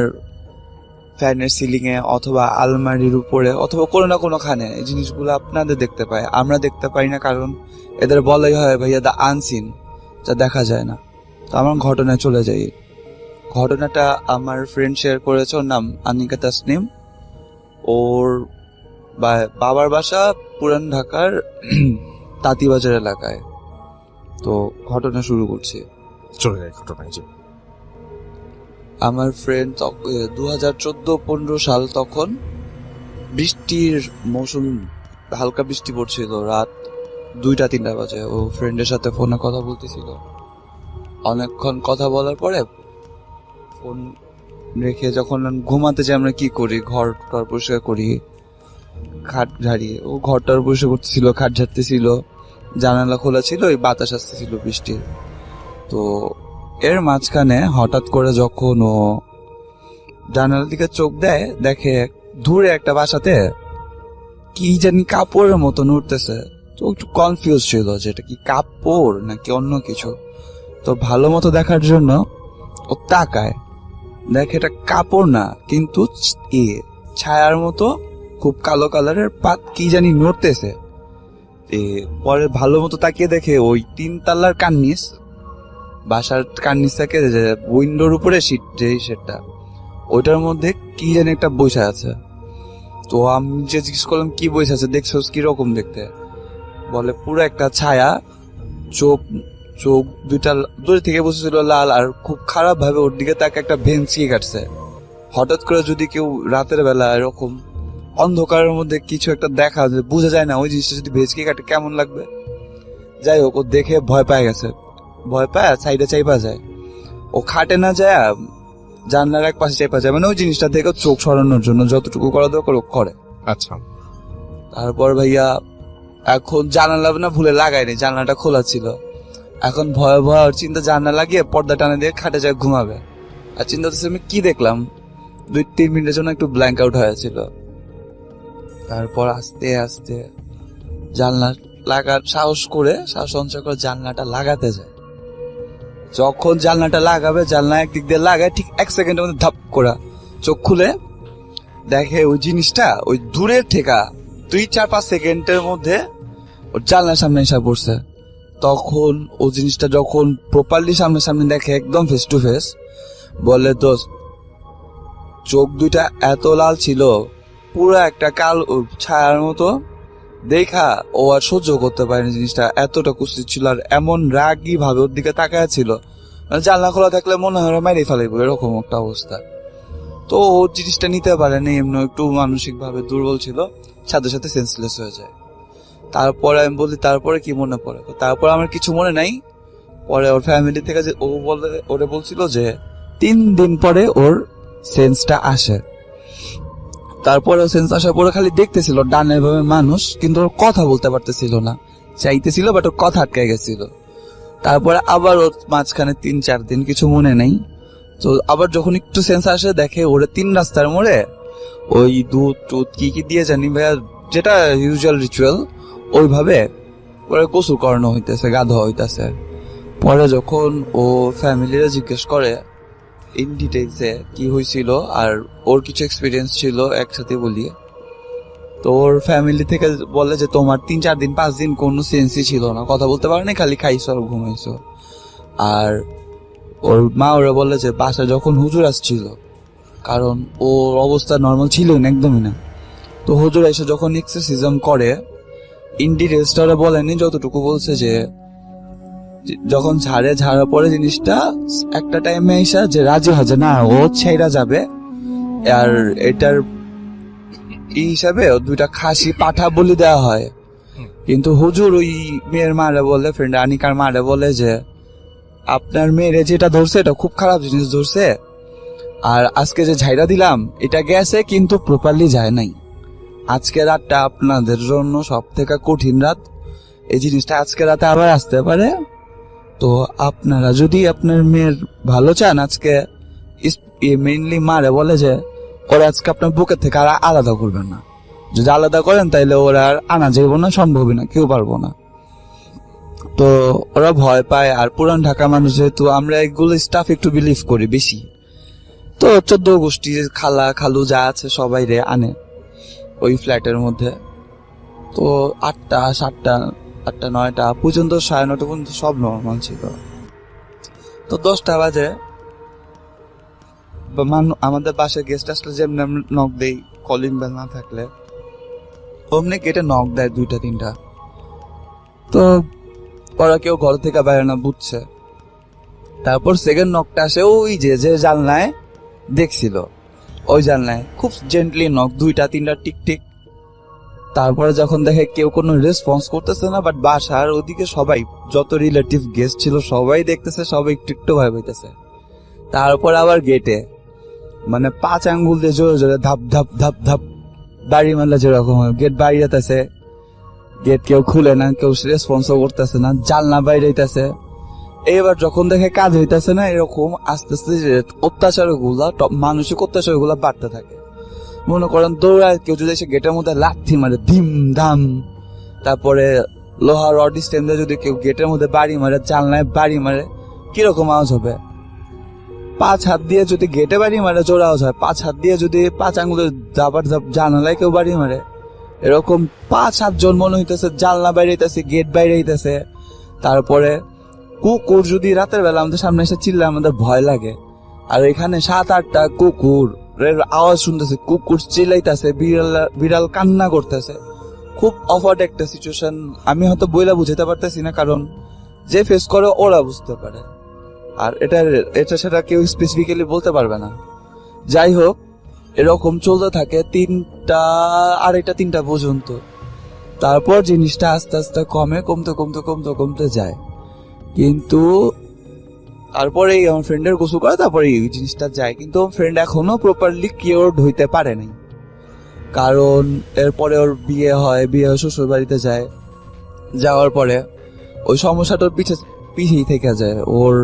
ফ্যানের সিলিং এ অথবা আলমারির উপরে অথবা কোনো না কোনো খানে এই জিনিসগুলো আপনাদের দেখতে পায়, আমরা দেখতে পাই না, কারণ এদের বলাই হয় ভাইয়া দা আনসিন, যা দেখা যায় না। তো আমার ঘটনায় চলে যাই। ঘটনাটা আমার ফ্রেন্ড শেয়ার করেছে, ওর নাম আনিকা তাসনিম। ওর বাবার বাসা পুরান ঢাকার তাঁতিবাজার এলাকায়। তো ঘটনা শুরু করছি। চলে যায় ঘটনায়। যে আমার ফ্রেন্ড 2014-15 সাল, তখন বৃষ্টির মৌসুম, হালকা বৃষ্টি পড়ছিল, রাত 2-3টা বাজে। ও ফ্রেন্ডের সাথে ফোনে কথা বলতেছিল। অনেকক্ষণ কথা বলার পরে ফোন রেখে যখন ঘুমাতে যাই, আমরা কি করি, ঘর পরিষ্কার করি, খাট ঝাড়িয়ে। ও ঘরটার পরিষ্কার করতেছিল, খাট ঝাড়তেছিল, জানালা খোলা ছিল, ওই বাতাস আসতেছিল বৃষ্টির। তো এর মাঝখানে হঠাৎ করে যখন ও জানালার দিকে চোখ দেয়, দেখে দূরে একটা বাসাতে কি জানি কাপড়ের মতন উঠতেছে। তো একটু কনফিউজ ছিল যে এটা কি কাপড় নাকি অন্য কিছু। তো ভালো মতো দেখার জন্য ও তাকায়, দেখে এটা কাপড় না, কিন্তু ছায়ার মতো খুব কালো কালারের পাত কি জানি নড়তেছে। পরে ভালো মতো তাকিয়ে দেখে ওই 3 তলার কার্নিস, বাসার কার্নিস থেকে উইন্ডোর উপরে সেটটা, ওইটার মধ্যে কি জানি একটা বসে আছে। তো আমি যে জিজ্ঞেস করলাম কি বসে আছে, দেখছো কিরকম দেখতে? বলে পুরো একটা ছায়া, চোখ দুইটা দূরে থেকে বসেছিল লাল, আর খুব খারাপ ভাবে ওর দিকে তাকে একটা ভেঙচিয়ে কাটছে। হঠাৎ করে যদি কেউ রাতের বেলা এরকম অন্ধকারের মধ্যে কিছু একটা দেখা যায়, বোঝা যায় না, ওই জিনিসটা যদি ভেজকে কাটে কেমন লাগবে। যাই হোক, ও দেখে ভয় পেয়ে গেছে, ভয় পায় সাইডে চাইপা যায়। ও খাটে না যায়, জানলার এক পাশে চাইপা যায়, মানে ওই জিনিসটা থেকে চোখ সরানোর জন্য যতটুকু করা দরকার ও করে। আচ্ছা, তারপর ভাইয়া এখন জানালা না ভুলে লাগায়নি, জানলাটা খোলা ছিল। এখন ভয় চিন্তা, জানলা লাগিয়ে পর্দা টানে দিয়ে খাটে যায় ঘুমাবে। আর চিন্তা হচ্ছে আমি কি দেখলাম, 2-3 মিনিটের জন্য একটু ব্ল্যাঙ্ক আউট হয়েছিল। তারপর আস্তে আস্তে জানলার সাহস সঞ্চয় করে জানলাটা লাগাতে যায়। যখন জানলাটা লাগাবে, জানলা একদিক দিয়ে লাগায়, ঠিক 1 সেকেন্ডের মধ্যে ধাপ করে চোখ খুলে দেখে ওই জিনিসটা ওই দূরের থেকে 2-4-5 সেকেন্ডের মধ্যে ওর জানলার সামনে এসে পড়ছে। তখন ও জিনিসটা যখন প্রপারলি সামনে দেখে, একদম ফেস টু ফেস, বলে দোস্ত, চোখ দুইটা এত লাল ছিল, পুরো একটা কাল ছায়ার মতো, দেখা ও আর সহ্য করতে পারেনি জিনিসটা, এতটা কুৎসিত ছিল। আর এমন রাগী ভাবে ওর দিকে তাকায় ছিল, জানলা খোলা থাকলে মনে হয় মেরে ফেলাইবো, এরকম একটা অবস্থা। তো ও জিনিসটা নিতে পারেনি, এমনি একটু মানসিক ভাবে দুর্বল ছিল, সাথে সাথে সেন্সলেস হয়ে যায়। তারপরে আমি বলি, তারপরে কি মনে পড়ে? তারপর আমার কিছু মনে নাই। পরে ওর ফ্যামিলি থেকে যে ওরে বলছিল যে 3 দিন পরে ওর সেন্সটা আসে। তারপরে সেন্স আসার পরে খালি দেখতেছিল ডানে ভাবে মানুষ, কিন্তু ওর কথা বলতে পারতেছিল না, চাইতেছিল বাট ওর কথা আটকে গেছিল। তারপরে আবার ওর মাঝখানে 3-4 দিন কিছু মনে নেই। তো আবার যখন একটু সেন্স আসে, দেখে ওরে 3 রাস্তার মোড়ে ওই দুধ টুধ কি দিয়ে জানি ভাইয়া, যেটা ইউজুয়াল রিচুয়াল, ওইভাবে পরে গোসল করানো হইতেছে, গা ধোয়া হইতেছে। পরে যখন ও ফ্যামিলিরা জিজ্ঞেস করে ইন ডিটেইলসে কি হয়েছিল আর ওর কিছু এক্সপিরিয়েন্স ছিল একসাথে বলিয়ে, তো ওর ফ্যামিলি থেকে বলে যে তোমার 3-4 দিন 5 দিন কোনো সেন্সই ছিল না, কথা বলতে পারো না, খালি খাইছো আর ঘুমাইছো। আর ওর মা ওরা বলে যে বাসায় যখন হুজুর আসছিল, কারণ ওর অবস্থা নর্মাল ছিল না, একদমই না, তো হুজুর এসে যখন এক্সারসাইজম করে, ইন্ডি রেজিস্টারে বলেনি, যতটুকু বলছে যে যখন ঝাড়ার পরে জিনিসটা একটা টাইমে এসে যে রাজি হয় যে না ও ছেড়া যাবে, আর এটার হিসাবে 2টা খাসি পাঠা বলি দেওয়া হয়। কিন্তু হুজুর ওই মেয়ের মারে বলে, ফ্রেন্ড আনিকার মারে বলে যে আপনার মেয়েরে যেটা ধরছে এটা খুব খারাপ জিনিস ধরছে, আর আজকে যে ঝাইরা দিলাম এটা গেছে কিন্তু প্রপারলি যায় নাই, আজকে রাতটা আপনাদের জন্য সব থেকে কঠিন রাত, এই জিনিসটা আজকে রাতে আবার আসতে পারে, তো আপনারা যদি আপনার মেয়ের ভালো চান, আজকে মেইনলি মারে বলে যে ওরা আজকে আপনার বুকের থেকে আর আলাদা করবেন না, যদি আলাদা করেন তাইলে ওরা আর আনা যাইব না, সম্ভবই না, কেউ পারবো না। তো ওরা ভয় পায়, আর পুরান ঢাকা মানুষ যেহেতু, আমরা এগুলো স্টাফ একটু বিলিভ করি বেশি, তো 14 গোষ্ঠী খালা খালু যা আছে সবাই রে আনে ওই ফ্ল্যাটের মধ্যে। তো 8টা 7টা 8টা 9টা পর্যন্ত, 9:30 পর্যন্ত সব নর্মাল ছিল। তো 10টা বাজে আমাদের বাসায় গেস্ট আসলে যেমন নক দেই, কলিং বেল না থাকলে অমনি গেটে নক দেয় 2টা-3টা। তো ওরা কেউ ঘর থেকে বাইরে না, বুঝছে। তারপর সেকেন্ড নকটা আসে ওই যে জানলায় দেখছিল, ওই জানলায় খুব জেন্টলি নক, 2টা-3টা টিক। তারপরে যখন দেখে কেউ কোনো রেসপন্স করতেছে না, বাট বাসার ওদিকে সবাই, যত রিলেটিভ গেস্ট ছিল সবাই দেখতেছে, সবাই একটু ভয় পাইতেছে। তারপর আবার গেটে মানে 5 আঙ্গুল দিয়ে জোরে জোরে ধাপ ধাপ ধাপ ধাপ বাড়ি মারলে যেরকম গেট বাইরেতেছে, গেট কেউ খুলে না, কেউ রেসপন্সও করতেছে না, জানলা বাইরেতেছে। এবার যখন দেখে কাজ হইতেছে না, এরকম আস্তে আস্তে অত্যাচার গুলা, মানসিক অত্যাচার গুলা বাড়তে থাকে। মনে করেন দৌড়ায় কেউ যদি এসে গেটের মধ্যে লাথি মারে ধিম ধাম, তারপরে লোহার রড স্ট্যান্ড দিয়ে যদি কেউ গেটের মধ্যে বাড়ি মারে, জানলায় বাড়ি মারে, কিরকম আওয়াজ হবে? 5 হাত দিয়ে যদি গেটে বাড়ি মারে জোর আওয়াজ হয়, 5 হাত দিয়ে যদি 5 আঙ্গুলের জাবার জানালায় কেউ বাড়ি মারে, এরকম 5-7 জন মনে হইতেছে জানলা বাইরে হইতেছে, গেট বাইরে হইতেছে। তারপরে কুকুর যদি রাতের বেলা আমাদের সামনে এসে চিল্লায়, আমাদের ভয় লাগে। আর এখানে 7-8টা কুকুর আওয়াজ শুনতেছে, কুকুর চিল্লাইতেছে, বিড়াল কান্না করতেছে, খুব অফার্ড একটা সিচুয়েশন। আমি হয়তো বইলা বুঝাতে পারতেছি না, কারণ যে ফেস করে ওরা বুঝতে পারে, আর এটা সেটা কেউ স্পেসিফিক্যালি বলতে পারবে না। যাই হোক, এরকম চলতে থাকে 2টা-3টা পর্যন্ত। তারপর জিনিসটা আস্তে আস্তে কমতে যায়, কিন্তু তারপরে আমার ফ্রেন্ডের গোসল করে তারপরে এই জিনিসটা যায়, কিন্তু আমার ফ্রেন্ড এখনো প্রপারলি কিওরড হইতে পারে নাই, কারণ এরপরে ওর বিয়ে হয় শ্বশুর বাড়িতে যায়, যাওয়ার পরে ওই সমস্যাটার পিছিয়ে থেকে যায়। ওর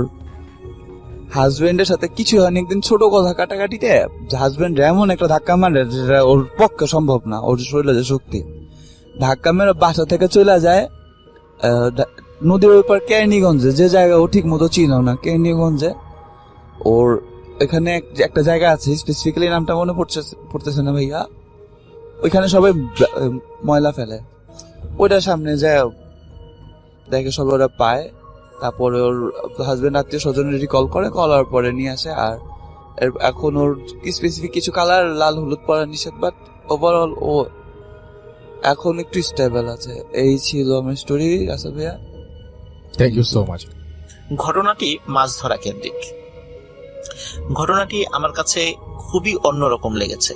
হাজবেন্ডের সাথে কিছু হয়নি, একদিন ছোট কথা কাটাকাটিতে হাজবেন্ড এমন একটা ধাক্কা মারে যেটা ওর পক্ষে সম্ভব না, ওর শরীরে যে শক্তি, ধাক্কা মেরে বাসা থেকে চলে যায়। নদীর ওই পার কেরানীগঞ্জে, যে জায়গা ও ঠিক মতো চিনো না, কেরানীগঞ্জে ওর এখানে একটা জায়গা আছে, স্পেসিফিক্যালি নামটা মনে পড়তেছে না ভাইয়া, ওইখানে সবাই ময়লা ফেলে, ওইটার সামনে যায় দেখে সবাই ওরা পায়। তারপরে ওর হাজবেন্ড আত্মীয় স্বজনের কল করে, করার পরে নিয়ে আসে। আর এখন ওর স্পেসিফিক কিছু কালার লাল হলুদ পরা নিষেধ, বাট ওভারঅল ও এখন একটু স্টেবল আছে। এই ছিল আমার স্টোরি রাসেল ভাইয়া। Thank you so much. ঘটনাটি মাছ ধরা কেন্দ্রিক। ঘটনাটি আমার কাছে খুবই অন্যরকম লেগেছে।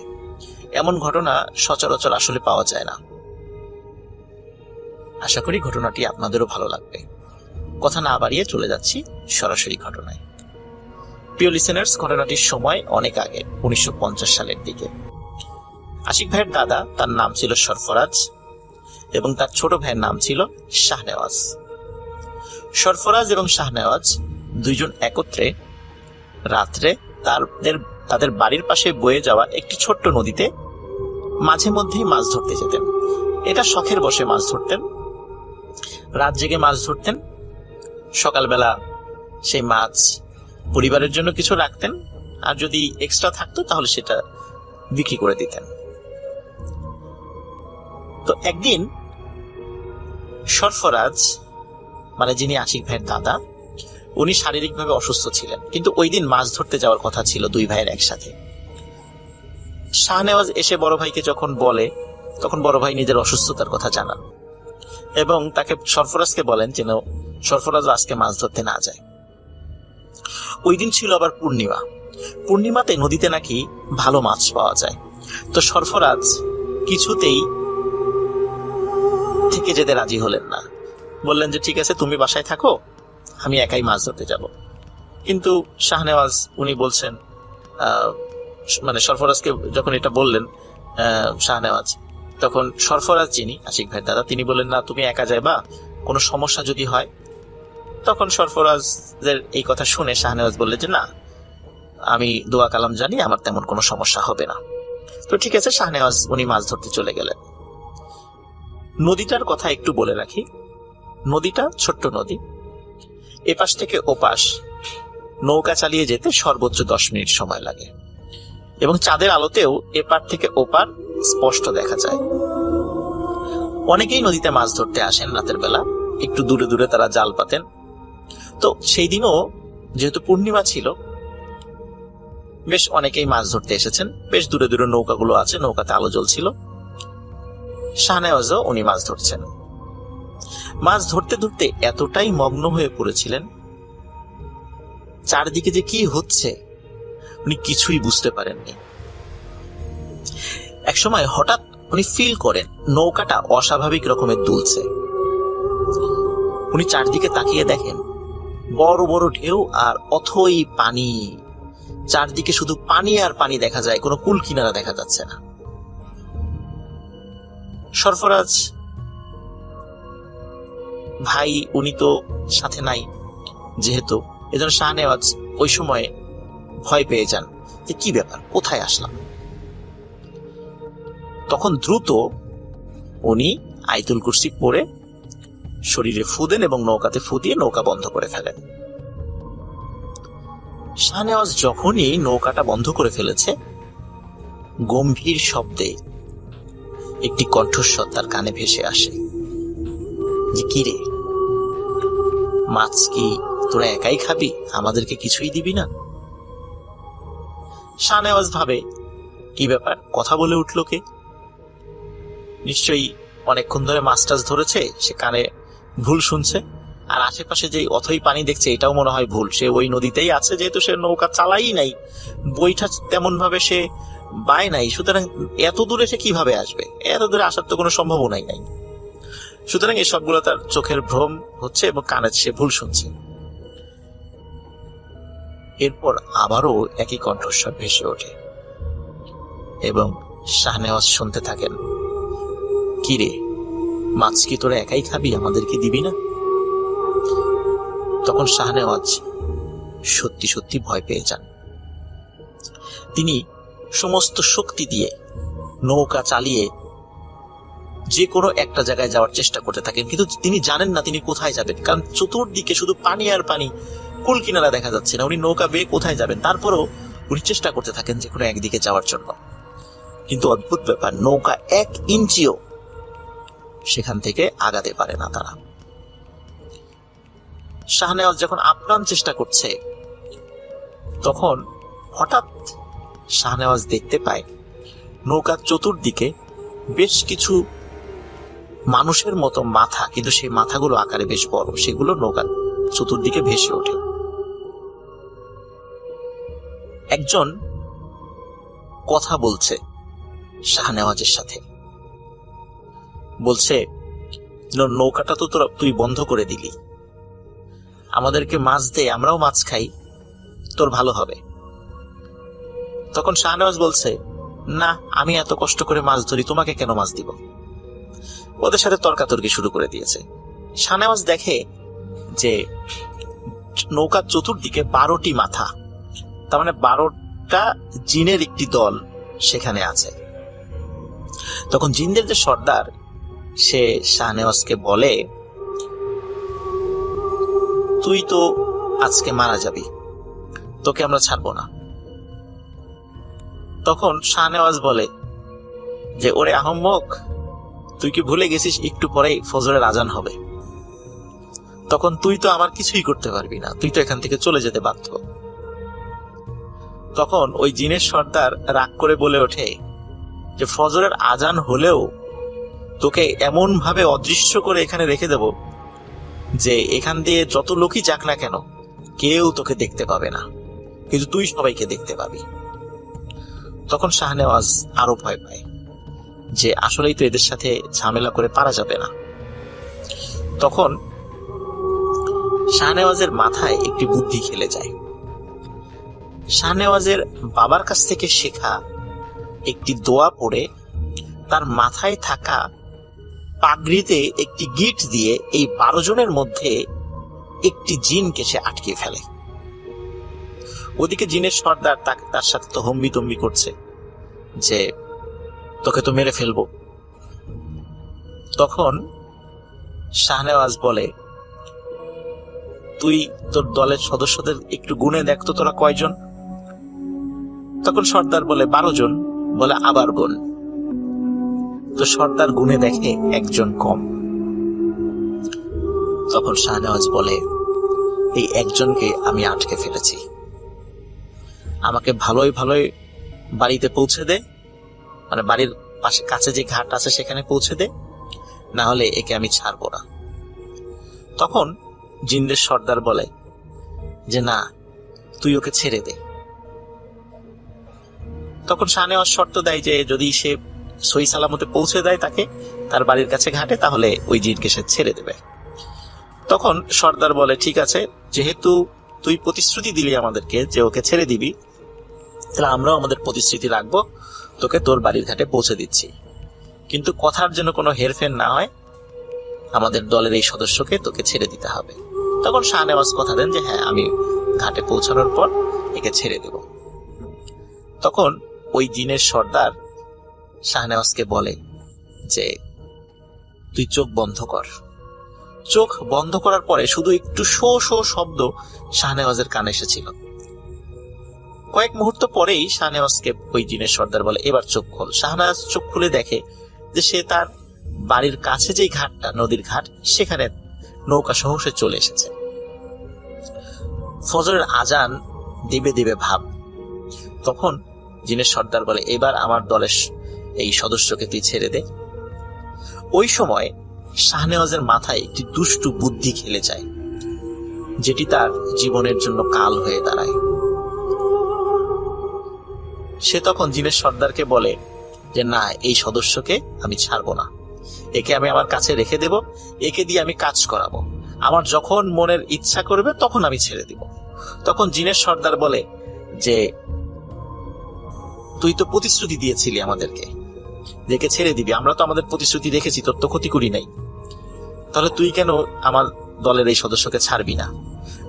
এমন ঘটনা সচরাচর আসলে পাওয়া যায় না। আশা করি ঘটনাটি আপনাদেরও ভালো লাগবে। কথা না বাড়িয়ে চলে যাচ্ছি সরাসরি ঘটনায়। প্রিয় লিসেনার্স, ঘটনাটির সময় অনেক আগে, 1950 সালের দিকে। আশিক ভাইয়ের দাদা, তার নাম ছিল সরফরাজ, এবং তার ছোট ভাইয়ের নাম ছিল শাহনেওয়াজ। সরফরাজ এবং শাহনেওয়াজ দুইজন একত্রে রাত্রে তাদের বাড়ির পাশে বয়ে যাওয়া একটি ছোট্ট নদীতে মাঝে মধ্যেই মাছ ধরতে যেতেন। এটা শখের বশে মাছ ধরতেন, রাত জেগে মাছ ধরতেন। সকালবেলা সেই মাছ পরিবারের জন্য কিছু রাখতেন, আর যদি এক্সট্রা থাকতো তাহলে সেটা বিক্রি করে দিতেন। তো একদিন সরফরাজ, মানে যিনি আশিক ভাইয়ের দাদা, উনি শারীরিকভাবে অসুস্থ ছিলেন, কিন্তু ওই দিন মাছ ধরতে যাওয়ার কথা ছিল দুই ভাইয়ের একসাথে। শাহনেওয়াজ এসে বড় ভাইকে যখন বলে, তখন বড় ভাই নিজের অসুস্থতার কথা জানান এবং তাকে সরফরাজকে বলেন যেন সরফরাজ আজকে মাছ ধরতে না যায়। ওই দিন ছিল আবার পূর্ণিমা। পূর্ণিমাতে নদীতে নাকি ভালো মাছ পাওয়া যায়। তো সরফরাজ কিছুতেই থেকে যেতে রাজি হলেন না। বললেন যে ঠিক আছে, তুমি বাসায় থাকো, আমি একাই মাছ ধরতে যাব। কিন্তু শাহনেওয়াজ উনি বলছেন, মানে সরফরাজকে যখন এটা বললেন শাহনেওয়াজ, তখন সরফরাজ যিনি আশিক ভাইয়ের দাদা, তিনি বললেন না, তুমি একা যাইবা, কোনো সমস্যা যদি হয়। তখন সরফরাজের এই কথা শুনে শাহনেওয়াজ বললেন যে না, আমি দোয়া কালাম জানি, আমার তেমন কোনো সমস্যা হবে না। তো ঠিক আছে, শাহনেওয়াজ উনি মাছ ধরতে চলে গেলেন। নদীটার কথা একটু বলে রাখি। নদীটা ছোট্ট নদী, এপাশ থেকে ওপাশ নৌকা চালিয়ে যেতে সর্বোচ্চ 10 মিনিট সময় লাগে, এবং চাঁদের আলোতেও এপার থেকে ওপার স্পষ্ট দেখা যায়। অনেকেই নদীতে মাছ ধরতে আসেন রাতের বেলা, একটু দূরে দূরে তারা জাল পাতেন। তো সেই দিনও যেহেতু পূর্ণিমা ছিল, বেশ অনেকেই মাছ ধরতে এসেছেন। বেশ দূরে দূরে নৌকাগুলো আছে, নৌকাতে আলো জ্বলছিল। শাহনেওয়াজও উনি মাছ ধরছেন। মাছ ধরতে ধরতে এতটাই মগ্ন হয়ে পড়েছিলেন, চারদিকে যে কি হচ্ছে উনি কিছুই বুঝতে পারেননি। একসময় হঠাৎ উনি ফিল করেন নৌকাটা অস্বাভাবিক রকমের দুলছে। উনি চারদিকে তাকিয়ে দেখেন বড় বড় ঢেউ আর অথই পানি। চারদিকে শুধু পানি আর পানি দেখা যায়, কোনো কুল কিনারা দেখা যাচ্ছে না। সরফরাজ ভাই উনি তো সাথে নাই যেহেতু, এজন্য শাহনেওয়াজ ওই সময়ে ভয় পেয়ে যান যে কি ব্যাপার, কোথায় আসলাম। তখন দ্রুত উনি আয়াতুল কুরসি পড়ে শরীরে ফু দেন এবং নৌকাতে ফু দিয়ে নৌকা বন্ধ করে ফেলেন। শাহনেওয়াজ যখনই নৌকাটা বন্ধ করে ফেলেছে, গম্ভীর শব্দে একটি কণ্ঠস্বর তার কানে ভেসে আসে যে কি রে, মাছ কি তোরা একাই খাবি, আমাদেরকে কিছুই দিবি না? শাহনেওয়াজ ভাবে কি ব্যাপার, কথা বলে উঠলো কে? নিশ্চয়ই অনেকক্ষণ ধরে মাছ টাছ ধরেছে, সে কানে ভুল শুনছে। আর আশেপাশে যে অথই পানি দেখছে, এটাও মনে হয় ভুল। সে ওই নদীতেই আছে, যেহেতু সে নৌকা চালাই নাই, বইটা তেমন ভাবে সে বায় নাই, সুতরাং এত দূরে সে কিভাবে আসবে? এত দূরে আসার তো কোনো সম্ভাবনাই নাই। সুতরাং এই সবগুলো তার চোখের ভ্রম হচ্ছে এবং কানে সে ভুল শুনছে। এরপর আবারও একই কণ্ঠস্বর ভেসে ওঠে এবং শাহনেওয়াজ শুনতে থাকেন, কি রে, মাছ কি তোরা একাই খাবি, আমাদেরকে দিবি না? তখন শাহনেওয়াজ সত্যি সত্যি ভয় পেয়ে যান। তিনি সমস্ত শক্তি দিয়ে নৌকা চালিয়ে যে কোনো একটা জায়গায় যাওয়ার চেষ্টা করতে থাকেন, কিন্তু তিনি জানেন না তিনি কোথায় যাবেন, কারণ চতুর্দিকে শুধু পানি আর পানি, কুল কিনারা দেখা যাচ্ছে না, উনি নৌকা বেয়ে কোথায় যাবেন। তারপরও উনি চেষ্টা করতে থাকেন যে কোনো একদিকে যাওয়ার জন্য, কিন্তু অদ্ভুত ব্যাপার, নৌকা 1 ইঞ্চিও সেখান থেকে আগাতে পারে না তারা। শাহনেওয়াজ যখন আপ্রাণ চেষ্টা করছে, তখন হঠাৎ শাহনেওয়াজ দেখতে পায় নৌকার চতুর্দিকে বেশ কিছু মানুষের মতো মাথা, কিন্তু সেই মাথাগুলো আকারে বেশ বড়, সেগুলো নৌকার চতুর্দিকে ভেসে ওঠে। একজন কথা বলছে শাহনেওয়াজের সাথে, বলছে, নৌকাটা তো তুই বন্ধ করে দিলি, আমাদেরকে মাছ দে, আমরাও মাছ খাই, তোর ভালো হবে। তখন শাহনেওয়াজ বলছে, না, আমি এত কষ্ট করে মাছ ধরি, তোমাকে কেন মাছ দিব। ওদের সাথে তর্কাতর্কি শুরু করে দিয়েছে। শাহনেওয়াজ দেখে যে নৌকার চতুর্দিকে 12টি মাথা, তার মানে 12টা জিনের একটি দল সেখানে আছে। তখন জিনদের যে সর্দার, সে শাহনেওয়াজকে বলে, তুই তো আজকে মারা যাবি, তোকে আমরা ছাড়বো না। তখন শাহনেওয়াজ বলে যে, ওরে আহম্মক, তুই কি ভুলে গেছিস একটু পরেই ফজরের আজান হবে, তখন তুই তো আমার কিছুই করতে পারবি না, তুই তো এখান থেকে চলে যেতে বাধ্য। তখন ওই জিনের সর্দার রাগ করে বলে ওঠে যে, ফজরের আজান হলেও তোকে এমন ভাবে অদৃশ্য করে এখানে রেখে দেব যে এখান দিয়ে যত লোকই যাক না কেন কেউ তোকে দেখতে পাবে না, কিন্তু তুই সবাইকে দেখতে পাবি। তখন শাহনেওয়াজ আরো ভয় পায় যে আসলেই তো এদের সাথে ঝামেলা করে পারা যাবে না। তখন শাহনেওয়াজের মাথায় একটি বুদ্ধি খেলে যায়। শাহনেওয়াজের বাবার কাছ থেকে শেখা একটি দোয়া পড়ে তার মাথায় থাকা পাগড়িতে একটি গিট দিয়ে এই 12 জনের মধ্যে একটি জিনকে সে আটকে ফেলে। ওদিকে জিনের সর্দার তার সাথে তো হম্বি তম্বি করছে যে তোকে তো মেরে ফেলবো। তখন শাহনেওয়াজ বলে, তুই তোর দলের সদস্যদের একটু গুনে দেখতো তোরা কয়জন। তখন সর্দার বলে 12 জন। বলে আবার গুন। তো সর্দার গুনে দেখে একজন কম। তখন শাহনেওয়াজ বলে, এই একজনকে আমি আটকে ফেলেছি, আমাকে ভালোই ভালোই বাড়িতে পৌঁছে দে, মানে বাড়ির পাশে কাছে যে ঘাট আছে সেখানে পৌঁছে দে, না হলে একে আমি ছাড়বো না। তখন জিনদের সর্দার বলে যে না, তুই ওকে ছেড়ে দে। তখন শাহনেওয়াজ শর্ত দেয় যে যদি সে সহি সালামতে পৌঁছে দেয় তাকে তার বাড়ির কাছে ঘাটে, তাহলে ওই জিনকে সে ছেড়ে দেবে। তখন সর্দার বলে, ঠিক আছে, যেহেতু তুই প্রতিশ্রুতি দিলি আমাদেরকে যে ওকে ছেড়ে দিবি, তাহলে আমরাও আমাদের প্রতিশ্রুতি রাখবো, তোকে তোর বাড়ির ঘাটে পৌঁছে দিচ্ছি, কিন্তু কথার যেন কোনো হেরফের না হয়, আমাদের দলের এই সদস্যকে তোকে ছেড়ে দিতে হবে। তখন শাহনেওয়াজ কথা দেন যে হ্যাঁ, আমি ঘাটে পৌঁছানোর পর একে ছেড়ে দেব। তখন ওই জিনের সর্দার শাহনেওয়াজকে বলে যে তুই চোখ বন্ধ কর। চোখ বন্ধ করার পরে শুধু একটু শো শো শব্দ শাহনেওয়াজের কানে এসেছিল। কয়েক মুহূর্ত পরেই শাহনেওয়াজকে ওই জিনের সর্দার বলে, এবার চোখ খোল। শাহনেওয়াজ চোখ খুলে দেখে যে সে তার বাড়ির কাছে যেই ঘাটটা, নদীর ঘাট, সেখানে নৌকা সহ সে চলে এসেছে। ফজরের আজান দিবে দিবে ভাব। তখন জিনের সর্দার বলে, এবার আমার দলের এই সদস্যকে তুই ছেড়ে দে। ওই সময় শাহনেওয়াজের মাথায় একটি দুষ্টু বুদ্ধি খেলে যায়, যেটি তার জীবনের জন্য কাল হয়ে দাঁড়ায়। সে তখন জিনের সর্দারকে বলে যে না, এই সদস্যকে আমি ছাড়বো না, একে আমি আমার কাছে রেখে দেব, একে দিয়ে আমি কাজ করাবো, আমার যখন মনের ইচ্ছা করবে তখন আমি ছেড়ে দিব। তখন জিনের সর্দার বলে যে তুই তো প্রতিশ্রুতি দিয়েছিলি আমাদেরকে একে ছেড়ে দিবি, আমরা তো আমাদের প্রতিশ্রুতি রেখেছি, তোর তো ক্ষতি করি নাই, তাহলে তুই কেন আমার দলের এই সদস্যকে ছাড়বি না?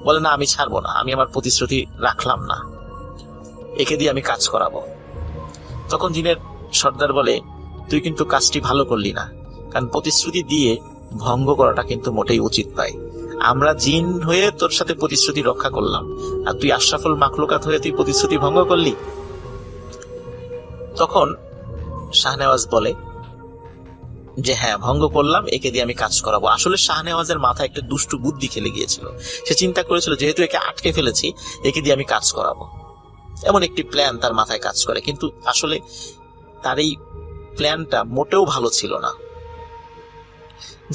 বলে না, আমি ছাড়বো না, আমি আমার প্রতিশ্রুতি রাখলাম না, একে দিয়ে আমি কাজ করাবো। তখন জিনের সর্দার বলে, তুই কিন্তু কাজটি ভালো করলি না, কারণ প্রতিশ্রুতি দিয়ে ভঙ্গ করাটা কিন্তু মোটেই উচিত নয়। আমরা জিন হয়ে তোর সাথে প্রতিশ্রুতি রক্ষা করলাম, আর তুই আশরাফুল মাখলুকাত হয়ে তুই প্রতিশ্রুতি ভঙ্গ করলি। তখন শাহনেওয়াজ বলে যে হ্যাঁ, ভঙ্গ করলাম, একে দিয়ে আমি কাজ করাবো। আসলে শাহনেওয়াজের মাথায় একটা দুষ্টু বুদ্ধি খেলে গিয়েছিল। সে চিন্তা করেছিল যেহেতু একে আটকে ফেলেছি, একে দিয়ে আমি কাজ করাবো, এমন একটি প্ল্যান তার মাথায় কাজ করে। কিন্তু আসলে তার এই প্ল্যানটা মোটেও ভালো ছিল না।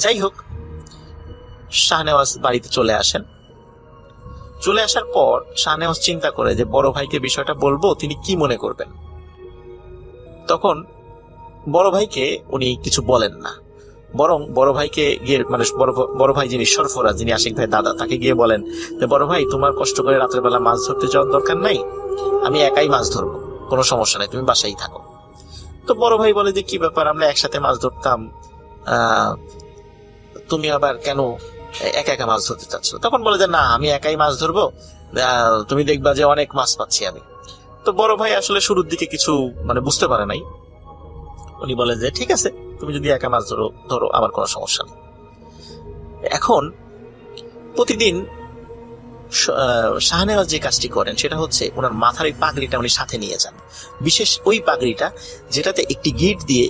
যাই হোক, শাহনেওয়াজ বাড়িতে চলে আসেন। চলে আসার পর শাহনেওয়াজ চিন্তা করে যে বড় ভাইকে বিষয়টা বলবো, তিনি কি মনে করবেন। তখন বড় ভাইকে উনি কিছু বলেন না, বরং বড় ভাইকে গিয়ে মানে বড় ভাই যিনি সরফরাজ, যিনি আশিক ভাই দাদা, তাকে গিয়ে বলেন যে বড় ভাই, তোমার কষ্ট করে রাতের বেলা মাছ ধরতে যাওয়ার দরকার নাই, আমি একাই মাছ ধরবো, কোনো সমস্যা নাই, তুমি বাসায় থাকো। তো বড় ভাই বলে যে কি ব্যাপার, আমরা একসাথে মাছ ধরতাম, তুমি আবার কেন একা একা মাছ ধরতে চাচ্ছ? তখন বলে যে না, আমি একাই মাছ ধরবো, তুমি দেখবা যে অনেক মাছ পাচ্ছি আমি। তো বড় ভাই আসলে শুরুর দিকে কিছু মানে বুঝতে পারে নাই। উনি বলে যে ঠিক আছে, তুমি যদি একা মাছ ধরো আমার কোনো সমস্যা নেই। এখন প্রতিদিন শাহনেওয়াজ যে কাজটি করেন সেটা হচ্ছে ওনার মাথার এই পাগড়িটা উনি সাথে নিয়ে যান, বিশেষ ওই পাগড়িটা যেটাতে একটি গিট দিয়ে,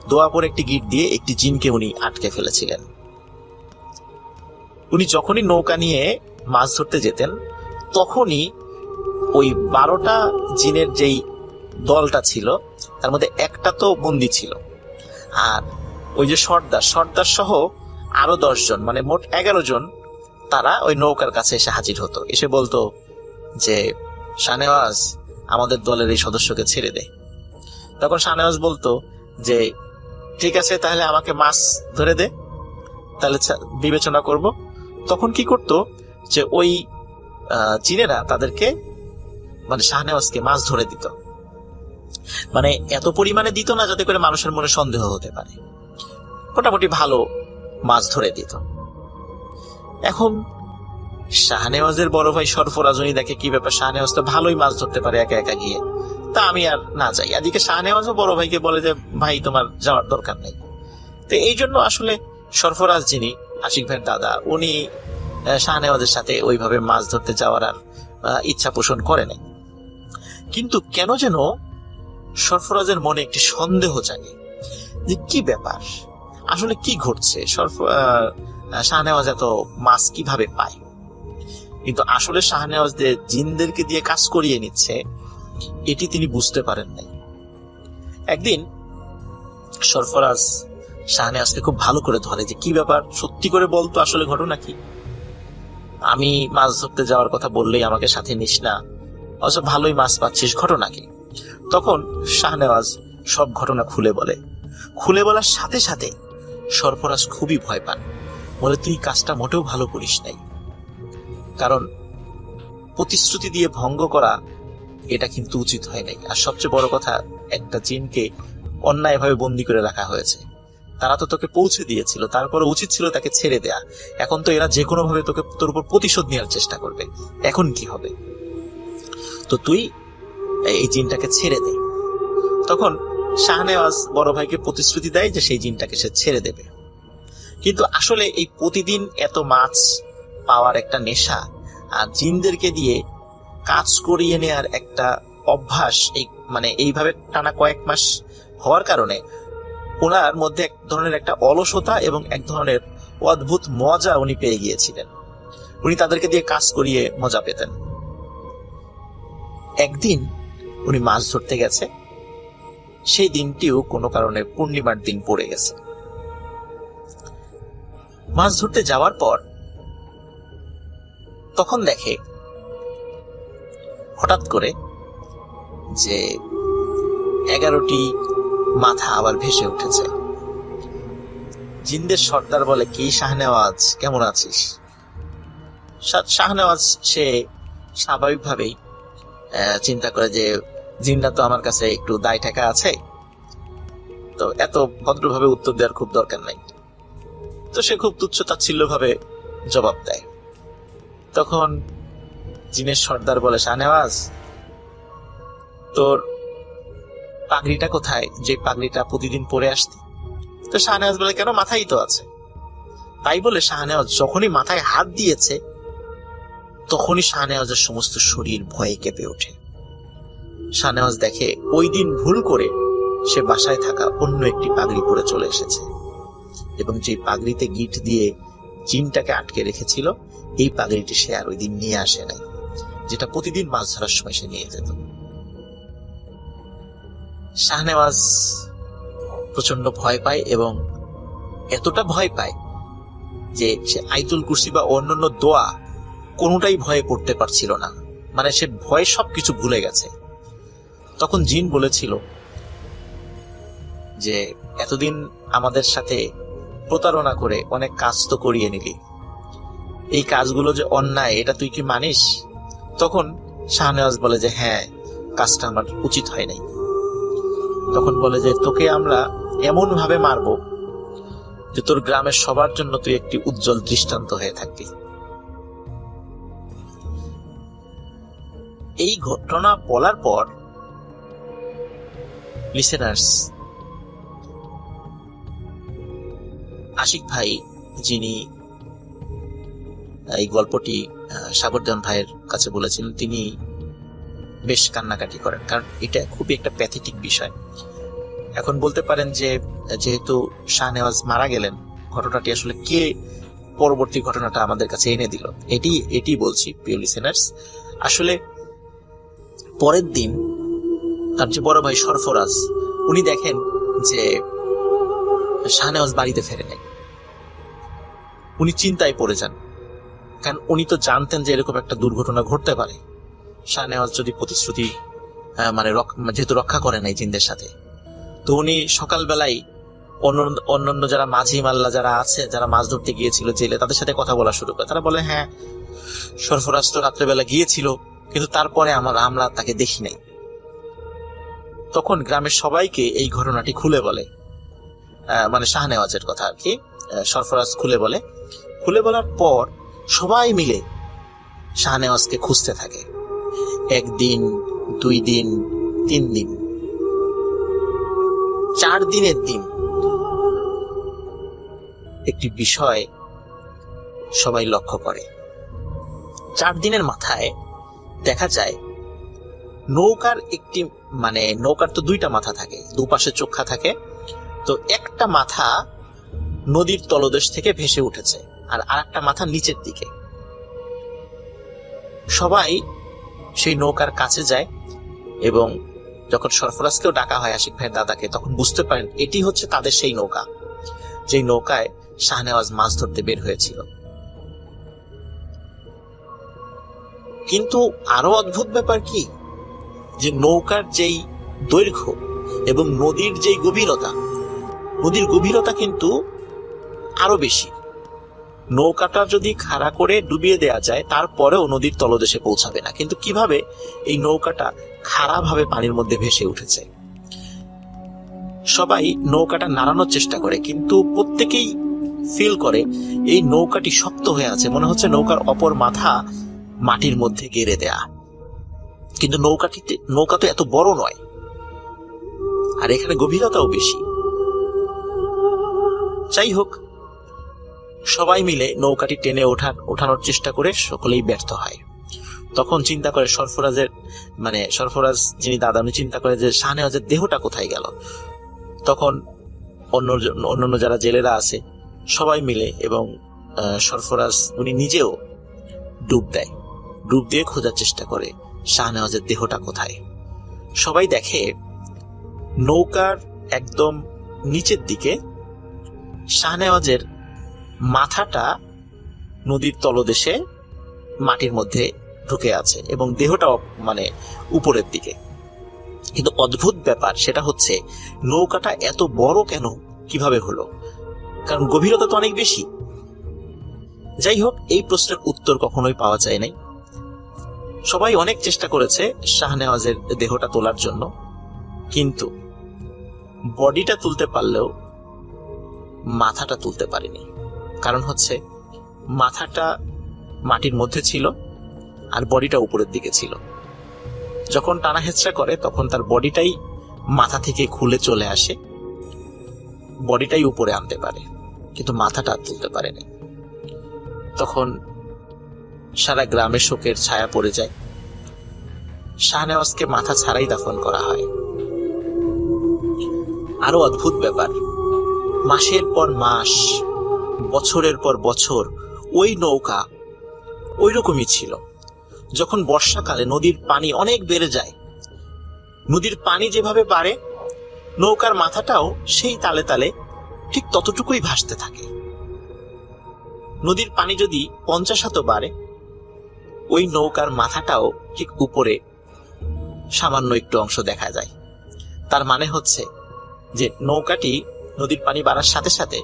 দোয়া পরে একটি গিট দিয়ে একটি জিনকে উনি আটকে ফেলেছিলেন। উনি যখনই নৌকা নিয়ে মাছ ধরতে যেতেন তখনই ওই 12টা জিনের যেই দলটা ছিল তার মধ্যে একটা তো বন্দী ছিল, আর ওই যে সর্দার সহ আরো 10 জন, মানে মোট 11 জন, তারা ওই নৌকার কাছে এসে হাজির হতো। এসে বলতো যে শাহনেওয়াজ, আমাদের দলের এই সদস্যকে ছেড়ে দে। তখন শাহনেওয়াজ বলতো যে ঠিক আছে, তাহলে আমাকে মাছ ধরে দে, তাহলে বিবেচনা করব। তখন কি করতো যে ওই জিনেরা তাদেরকে মানে শাহনেওয়াজকে মাছ ধরে দিত, মানে এত পরিমাণে দিত না যাতে করে মানুষের মনে সন্দেহ হতে পারে, মোটামুটি ভালো মাছ ধরে দিত। এখন শাহনেওয়াজের বড় ভাই সরফরাজ উনি দেখে কি ব্যাপার, শাহনেওয়াজ তো ভালোই মাছ ধরতে পারে একা একা গিয়ে, তা আমি আর না যাই। এদিকে শাহনেওয়াজও বড় ভাইকে বলে যে ভাই তোমার যাওয়ার দরকার নেই। তো এই জন্য আসলে সরফরাজ যিনি আশিক ভাইয়ের দাদা, উনি শাহনেওয়াজের সাথে ওইভাবে মাছ ধরতে যাওয়ার আর ইচ্ছা পোষণ করে নাই। কিন্তু কেন যেন সরফরাজের মনে একটি সন্দেহ জাগে যে কি ব্যাপার, আসলে কি ঘটছে, শাহনেওয়াজ এত মাছ কিভাবে পায়। কিন্তু আসলে শাহনেওয়াজ যে জিনদেরকে দিয়ে কাজ করিয়ে নিচ্ছে এটি তিনি বুঝতে পারেন নাই। একদিন সরফরাজ শাহনেওয়াজকে খুব ভালো করে ধরে যে কি ব্যাপার, সত্যি করে বলতো আসলে ঘটনা কি, আমি মাছ ধরতে যাওয়ার কথা বললেই আমাকে সাথে নিস না, অথচ ভালোই মাছ পাচ্ছিস, ঘটনা কি? তখন শাহনেওয়াজ সব ঘটনা খুলে বলে। খুলে বলার সাথে সাথে সরফরাজ খুবই ভয় পান, বলে তুই কাজটা মোটেও ভালো করিস নাই, কারণ প্রতিশ্রুতি দিয়ে ভঙ্গ করা এটা কিন্তু উচিত হয় নাই। আর সবচেয়ে বড় কথা, একটা জিনকে অন্যায়ভাবে বন্দী করে রাখা হয়েছে, তারা তো তোকে পৌঁছে দিয়েছিল, তারপরে উচিত ছিল তাকে ছেড়ে দেয়া। এখন তো এরা যে কোনো ভাবে তোর উপর প্রতিশোধ নেওয়ার চেষ্টা করবে, এখন কি হবে? তো তুই এই জিনটাকে ছেড়ে দে। তখন শাহনেওয়াজ বড় ভাইকে প্রতিশ্রুতি দেয় যে সেই জিনটাকে সে ছেড়ে দেবে। কিন্তু আসলে এই প্রতিদিন এত মাছ পাওয়ার একটা নেশা আর জিনদেরকে দিয়ে কাজ করিয়ে নেওয়ার একটা অভ্যাস, এই মানে এইভাবে টানা কয়েক মাস হওয়ার কারণে ওনার মধ্যে এক ধরনের একটা অলসতা এবং এক ধরনের অদ্ভুত মজা উনি পেয়ে গিয়েছিলেন। উনি তাদেরকে দিয়ে কাজ করিয়ে মজা পেতেন। একদিন উনি মাছ ধরতে গেছে, সেই দিনটিও কোনো কারণে পূর্ণিমার দিন পড়ে গেছে। মাছ ধরতে যাওয়ার পর তখন দেখে হঠাৎ করে যে 11টি মাথা আবার ভেসে উঠেছে। জিনদের সর্দার বলে, কি শাহনেওয়াজ, কেমন আছিস? শাহনেওয়াজ সে স্বাভাবিকভাবেই চিন্তা করে যে জিনরা তো আমার কাছে একটু দায় টাকা আছে, তো এত ভদ্রভাবে উত্তর দেওয়ার খুব দরকার নাই। তো সে খুব তুচ্ছ তাচ্ছিল্য ভাবে জবাব দেয়। তখন জিনের সর্দার বলে, শাহনেওয়াজ তোর পাগড়িটা কোথায়, যে পাগড়িটা প্রতিদিন পরে আসতি? তো শাহনেওয়াজ বলে কেন, মাথায় তো আছে। তাই বলে শাহনেওয়াজ যখনই মাথায় হাত দিয়েছে তখনই শাহনেওয়াজের সমস্ত শরীর ভয়ে কেঁপে ওঠে। শাহনেওয়াজ দেখে ওই দিন ভুল করে সে বাসায় থাকা অন্য একটি পাগড়ি পরে চলে এসেছে, এবং যে পাগড়িতে গিট দিয়ে জিনটাকে আটকে রেখেছিল এই পাগড়িটি সে আর ওই দিন নিয়ে আসে নাই, যেটা প্রতিদিন মাছ ধরার সময় সে নিয়ে যেত। শাহনেওয়াজ প্রচন্ড ভয় পায়, এবং এতটা ভয় পায় যে সে আয়াতুল কুরসি বা অন্যান্য দোয়া কোনোটাই ভয়ে পড়তে পারছিল না, মানে সে ভয়ে সবকিছু ভুলে গেছে। তখন জিন বলেছিল যে এতদিন আমাদের সাথে প্রতারণা করে অনেক কাজ তো করিয়ে নিলি, এই কাজগুলো যে অন্যায় এটা তুই কি মানিস? তখন শাহনেওয়াজ বলে যে হ্যাঁ, কাজটা আমার উচিত হয় নাই। তখন বলে যে তোকে আমরা এমন ভাবে মারবো যে তোর গ্রামের সবার জন্য তুই একটি উজ্জ্বল দৃষ্টান্ত হয়ে থাকবি। এই ঘটনা বলার পর লিসেনার্স, আশিক ভাই যিনি এই গল্পটি সাগরদেওয়ান ভাইয়ের কাছে বলেছিলেন, তিনি বেশ কান্নাকাটি করেন, কারণ এটা খুবই একটা প্যাথেটিক বিষয়। এখন বলতে পারেন যে যেহেতু শাহনেওয়াজ মারা গেলেন, ঘটনাটি আসলে কে পরবর্তী ঘটনাটা আমাদের কাছে এনে দিল, এটি বলছি প্রিয় লিসেনার্স। আসলে পরের দিন তার যে বড় ভাই সরফরাজ, উনি দেখেন যে শাহনেওয়াজ বাড়িতে ফেরে নাই। উনি চিন্তায় পড়ে যান, কারণ উনি তো জানতেন যে এরকম একটা দুর্ঘটনা ঘটতে পারে। শাহনেওয়াজ যদি প্রতিশ্রুতি যেহেতু রক্ষা করে নাই জিনদের সাথে, তো উনি সকালবেলায় অন্যান্য যারা মাঝি মাল্লা যারা আছে, যারা মাছ ধরতে গিয়েছিল জেলে, তাদের সাথে কথা বলা শুরু করে। তারা বলে হ্যাঁ, সরফরাজ তো রাত্রেবেলা গিয়েছিল, কিন্তু তারপরে আমরা তাকে দেখি নাই। তখন গ্রামের সবাইকে এই ঘটনাটি খুলে বলে, মানে শাহনেওয়াজের কথা আর কি সরফরাজ খুলে বলার পর সবাই মিলে শাহনেওয়াজকে খুঁজতে থাকে। 1 দিন, 2 দিন, 3 দিন, 4 দিনের দিন একটি বিষয় সবাই লক্ষ্য করে। 4 দিনের মাথায় দেখা যায় নৌকার নৌকার তো 2টা মাথা থাকে, দুপাশে চোখা থাকে, তো একটা মাথা নদীর তলদেশ থেকে ভেসে উঠেছে আর আরেকটা মাথা নিচের দিকে। সবাই সেই নৌকার কাছে যায়, এবং যখন সরফরাজকেও ডাকা হয়, আশিক ভাইয়ের দাদাকে, তখন বুঝতে পারেন এটি হচ্ছে তাদের সেই নৌকা, যে নৌকায় শাহনেওয়াজ মাছ ধরতে বের হয়েছিল। কিন্তু আরো অদ্ভুত ব্যাপার কি, যে নৌকার যেই দৈর্ঘ্য এবং নদীর যেই নদীর গভীরতা কিন্তু আরো বেশি। নৌকাটা যদি খাড়া করে ডুবিয়ে দেয়া যায় তারপরেও নদীর তলদেশে পৌঁছাবে না, কিন্তু কিভাবে এই নৌকাটা খাড়া ভাবে পানির মধ্যে ভেসে উঠেছে। সবাই নৌকাটা নাড়ানোর চেষ্টা করে, কিন্তু প্রত্যেকেই ফিল করে এই নৌকাটি শক্ত হয়ে আছে, মনে হচ্ছে নৌকার অপর মাথা মাটির মধ্যে গেড়ে দেয়া। কিন্তু নৌকা তো এত বড় নয়, আর এখানে গভীরতাও বেশি। যাই হোক, সবাই মিলে নৌকাটি টেনে ওঠানোর চেষ্টা করে সকলেই ব্যর্থ হয়। তখন চিন্তা করে সরফরাজ যিনি দাদা, উনি চিন্তা করে যে শাহনেওয়াজের দেহটা কোথায় গেল। তখন অন্যান্য যারা জেলেরা আছে সবাই মিলে, এবং সরফরাজ উনি নিজেও ডুব দিয়ে খোঁজার চেষ্টা করে শাহনেওয়াজের দেহটা কোথায়। সবাই দেখে নৌকার একদম নিচের দিকে শাহনেওয়াজের মাথাটা নদীর তলদেশে মাটির মধ্যে ঢুকে আছে, এবং দেহটাও উপরের দিকে। কিন্তু অদ্ভুত ব্যাপার সেটা হচ্ছে নৌকাটা এত বড় কেন, কিভাবে হলো? কারণ গভীরতা তো অনেক বেশি। যাই হোক, এই প্রশ্নের উত্তর কখনোই পাওয়া যায় নাই। সবাই অনেক চেষ্টা করেছে শাহনেওয়াজের দেহটা তোলার জন্য, কিন্তু বডিটা তুলতে পারলেও মাথাটা তুলতে পারেনি। কারণ হচ্ছে মাথাটা মাটির মধ্যে ছিল আর বডিটা উপরের দিকে ছিল। যখন টানা হেঁচড়া করে তখন তার বডিটাই মাথা থেকে খুলে চলে আসে। বডিটাই উপরে আনতে পারে, কিন্তু মাথাটা তুলতে পারেনি। তখন সারা গ্রামে শোকের ছায়া পড়ে যায়। শাহনেওয়াজকে মাথা ছাড়াই দাফন করা হয়। আরো অদ্ভুত ব্যাপার, মাসের পর মাস, বছরের পর বছর ওই নৌকা ওই রকমই ছিল। যখন বর্ষাকালে নদীর পানি অনেক বেড়ে যায়, নদীর পানি যেভাবে বাড়ে, নৌকার মাথাটাও সেই তালে তালে ঠিক ততটুকুই ভাসতে থাকে। নদীর পানি যদি 50 হাতও বাড়ে, ওই নৌকার মাথাটাও ঠিক উপরে সামান্য একটু অংশ দেখা যায়। তার মানে হচ্ছে যে নৌকাটি নদীর পানি বাড়ার সাথে সাথে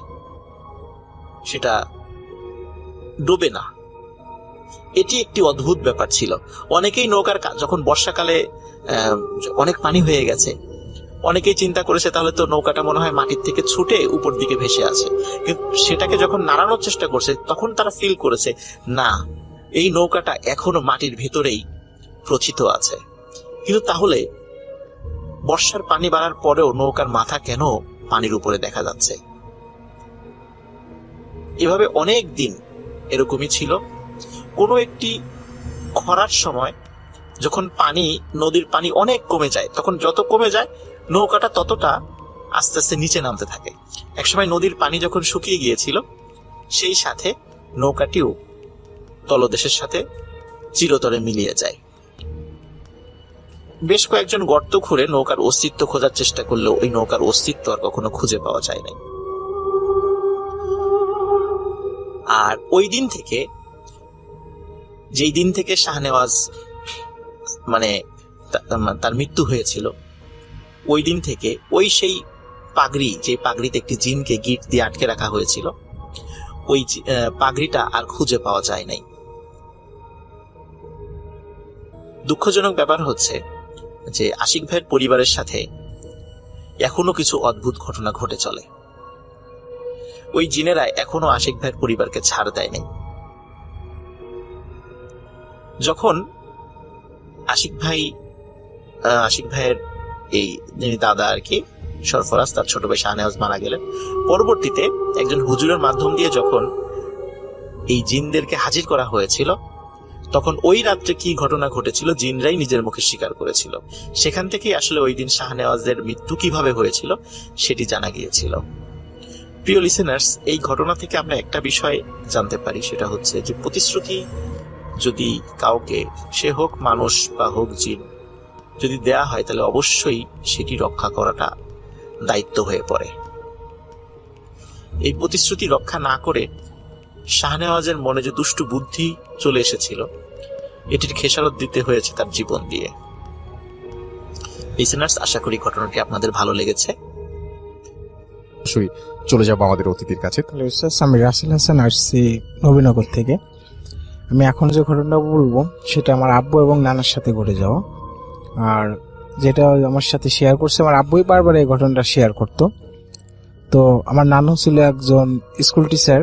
সেটা ডুবে না। এটি একটি অদ্ভুত ব্যাপার ছিল। অনেকেই নৌকার যখন বর্ষাকালে অনেক পানি হয়ে গেছে, অনেকেই চিন্তা করেছে তাহলে তো নৌকাটা মনে হয় মাটির থেকে ছুটে উপর দিকে ভেসে আছে, কিন্তু সেটাকে যখন নাড়ানোর চেষ্টা করছে তখন তারা ফিল করেছে না, এই নৌকাটা এখনো মাটির ভেতরেই প্রথিত আছে। কিন্তু তাহলে বর্ষার পানি বাড়ার পরেও নৌকার মাথা কেন পানির উপরে দেখা যাচ্ছে? এভাবে অনেক দিন এরকমই ছিল। কোনো একটি খরার সময় যখন পানি, নদীর পানি অনেক কমে যায়, তখন যত কমে যায় নৌকাটা ততটা আস্তে আস্তে নিচে নামতে থাকে। একসময় নদীর পানি যখন শুকিয়ে গিয়েছিল, সেই সাথে নৌকাটিও তলদেশের সাথে চিরতরে মিলিয়ে যায়। বেশ কয়েকজন গর্ত খুঁড়ে নৌকার অস্তিত্ব খোঁজার চেষ্টা করলেও ওই নৌকার অস্তিত্ব আর কখনো খুঁজে পাওয়া যায় নাই। আর ওই দিন থেকে, যেই দিন থেকে শাহনেওয়াজ মানে তার মৃত্যু হয়েছিল, ওই দিন থেকে ওই সেই পাগড়ি, যে পাগড়িতে একটি জিনকে গিট দিয়ে আটকে রাখা হয়েছিল, ওই পাগড়িটা আর খুঁজে পাওয়া যায় নাই। দুঃখজনক ব্যাপার হচ্ছে যে আশিক ভাইয়ের পরিবারের সাথে এখনো কিছু অদ্ভুত ঘটনা ঘটে চলে। ওই জিনেরা এখনো আশিক ভাইয়ের পরিবারকে ছাড় দেয়নি। যখন আশিক ভাইয়ের এই যিনি দাদা আর কি, সরফরাজ, তার ছোট ভাই শাহনেওয়াজ মারা গেলেন, পরবর্তীতে একজন হুজুরের মাধ্যম দিয়ে যখন এই জিনদেরকে হাজির করা হয়েছিল, তখন ওই রাত্রে কি ঘটনা ঘটেছিল জিনরাই নিজের মুখে স্বীকার করেছিল। সেখান থেকেই আসলে ওই দিন শাহনেওয়াজের মৃত্যু কিভাবে হয়েছিল সেটি জানা গিয়েছিল। প্রিয় লিসেনার্স, এই ঘটনা থেকে আমরা একটা বিষয় জানতে পারি, সেটা হচ্ছে যে প্রতিশ্রুতি যদি কাউকে, সে হোক মানুষ বা হোক জিন, যদি দেয়া হয় তাহলে অবশ্যই সেটি রক্ষা করাটা দায়িত্ব হয়ে পড়ে। এই প্রতিশ্রুতি রক্ষা না করে শাহনেওয়াজের মনে যে দুষ্টু বুদ্ধি চলে এসেছিল, এটির খেসারত দিতে হয়েছে তার জীবন দিয়ে। লিসেনার্স, আশা করি ঘটনাটি আপনাদের ভালো লেগেছে। অবশ্যই চলে যাবো আমাদের অতিথির কাছে। আমি রাসেল হাসান, আসছি নবীনগর থেকে। আমি এখন যে ঘটনাটা বলবো সেটা আমার আব্বু এবং নানার সাথে ঘটে যাওয়া। আর যেটা আমার সাথে শেয়ার করছে, আমার আব্বুই বারবার এই ঘটনাটা শেয়ার করতো। তো আমার নানু ছিল একজন স্কুল টিচার।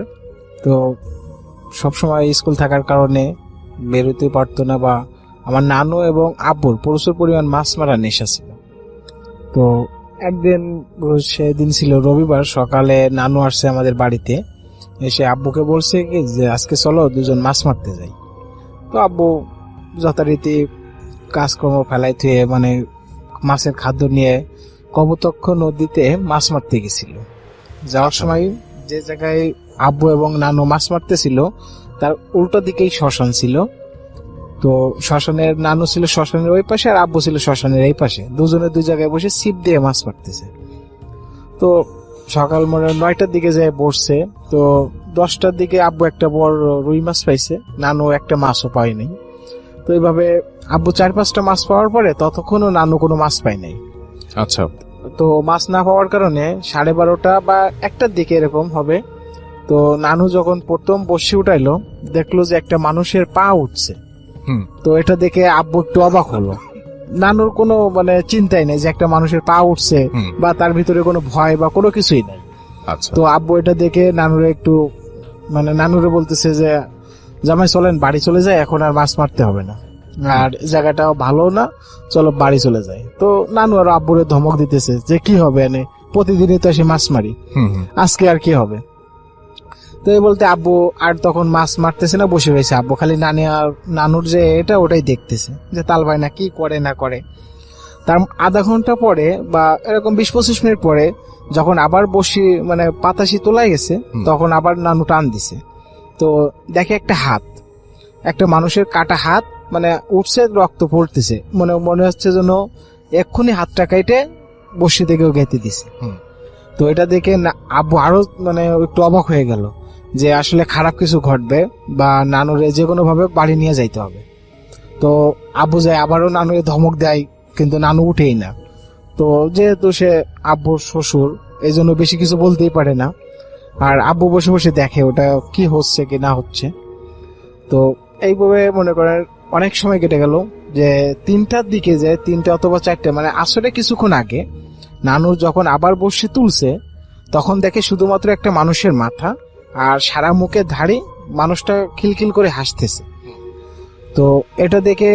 তো সবসময় স্কুল থাকার কারণে বেরোতে পারতো না, বা আমার নানু এবং আব্বুর প্রচুর পরিমাণ মাছ মারার নেশা ছিল। তো একদিন, সেদিন ছিল রবিবার, সকালে নানু আসছে আমাদের বাড়িতে, এসে আব্বুকে বলছে কি যে আজকে চলো দুজন মাছ মারতে যাই। তো আব্বু যথারীতি কাজকর্ম ফেলাই থুয়ে, মানে মাছের খাদ্য নিয়ে কপোতাক্ষ নদীতে মাছ মারতে গেছিল। যাওয়ার সময় যে জায়গায় আব্বু এবং নানু মাছ মারতেছিল তার উল্টো দিকেই শ্মশান ছিল। তো শ্মশানের, নানু ছিল শ্মশানের ওই পাশে আর আব্বু ছিল শ্মশানের এই পাশে, দুজনে দুই জায়গায় বসে ছিপ দিয়ে মাছ মারতেছে। তো সকাল 9টার দিকে যায় বসছে। তো 10টার দিকে আব্বু একটা বড় রুই মাছ পাইছে, নানু একটা মাছও পায়নি। তো এইভাবে আব্বু 4-5টা মাছ পাওয়ার পরে ততক্ষণও নানু কোনো মাছ পায় নাই। আচ্ছা, তো মাছ না পাওয়ার কারণে 12:30 বা 1টার দিকে এরকম হবে। তো নানু যখন প্রথম বসে উঠাইলো, দেখলো যে একটা মানুষের পা উঠছে। তো এটা দেখে আব্বু একটু অবাক হলো। নানুর কোনো চিন্তাই নেই যে একটা মানুষের পা উঠছে, বা তার ভিতরে কোনো ভয় বা কোনো কিছুই নাই। আচ্ছা। তো আব্বু এটা দেখে নানুরে একটু নানুরে বলতেছে যে জামাই চলেন বাড়ি চলে যায়, এখন আর মাছ মারতে হবে না, আর জায়গাটাও ভালো না, চলো বাড়ি চলে যায়। তো নানু আর আব্বুরে ধমক দিতেছে যে কি হবে এনে, প্রতিদিনই তো এসে মাছ মারি, হুম হুম আজকে আর কি হবে। তো এই বলতে আব্বু আর তখন মাছ মারতেছে না, বসে রয়েছে। আব্বু খালি নানুর যে এটা ওটাই দেখতেছে, যে তাল ভাই না কি করে না করে। তার আধা ঘন্টা পরে বা এরকম 20-25 মিনিট পরে যখন আবার বসি মানে পাতাশি তোলাই গেছে, তখন আবার নানু টান দিছে। তো দেখে একটা মানুষের কাটা হাত, মানে উঠছে, রক্ত পড়তেছে, মনে হচ্ছে যেন এক্ষুনি হাতটা কেটে বসি থেকেও গেঁথে দিছে। হুম। তো এটা দেখে আব্বু আরো মানে একটু অবাক হয়ে গেল যে আসলে খারাপ কিছু ঘটবে বা নানুরে যে কোনো ভাবে বাড়ি নিয়ে যাইতে হবে। তো আব্বু যায়, আবারও নানুরে ধমক দেয়, কিন্তু নানু উঠেই না। তো যেহেতু সে আব্বুর শ্বশুর, এই জন্য বেশি কিছু বলতেই পারে না। আর আব্বু বসে বসে দেখে ওটা কি হচ্ছে কি না হচ্ছে। তো এইভাবে মনে করেন অনেক সময় কেটে গেল, যে 3টার দিকে যায়, 3টা অথবা 4টে, মানে আসলে কিছুক্ষণ আগে নানু যখন আবার বসে তুলছে, তখন দেখে শুধুমাত্র একটা মানুষের মাথা আর সারা মুখে ধাড়ি, মানুষটা খিলখিল করে হাসতেছে। তো এটা দেখে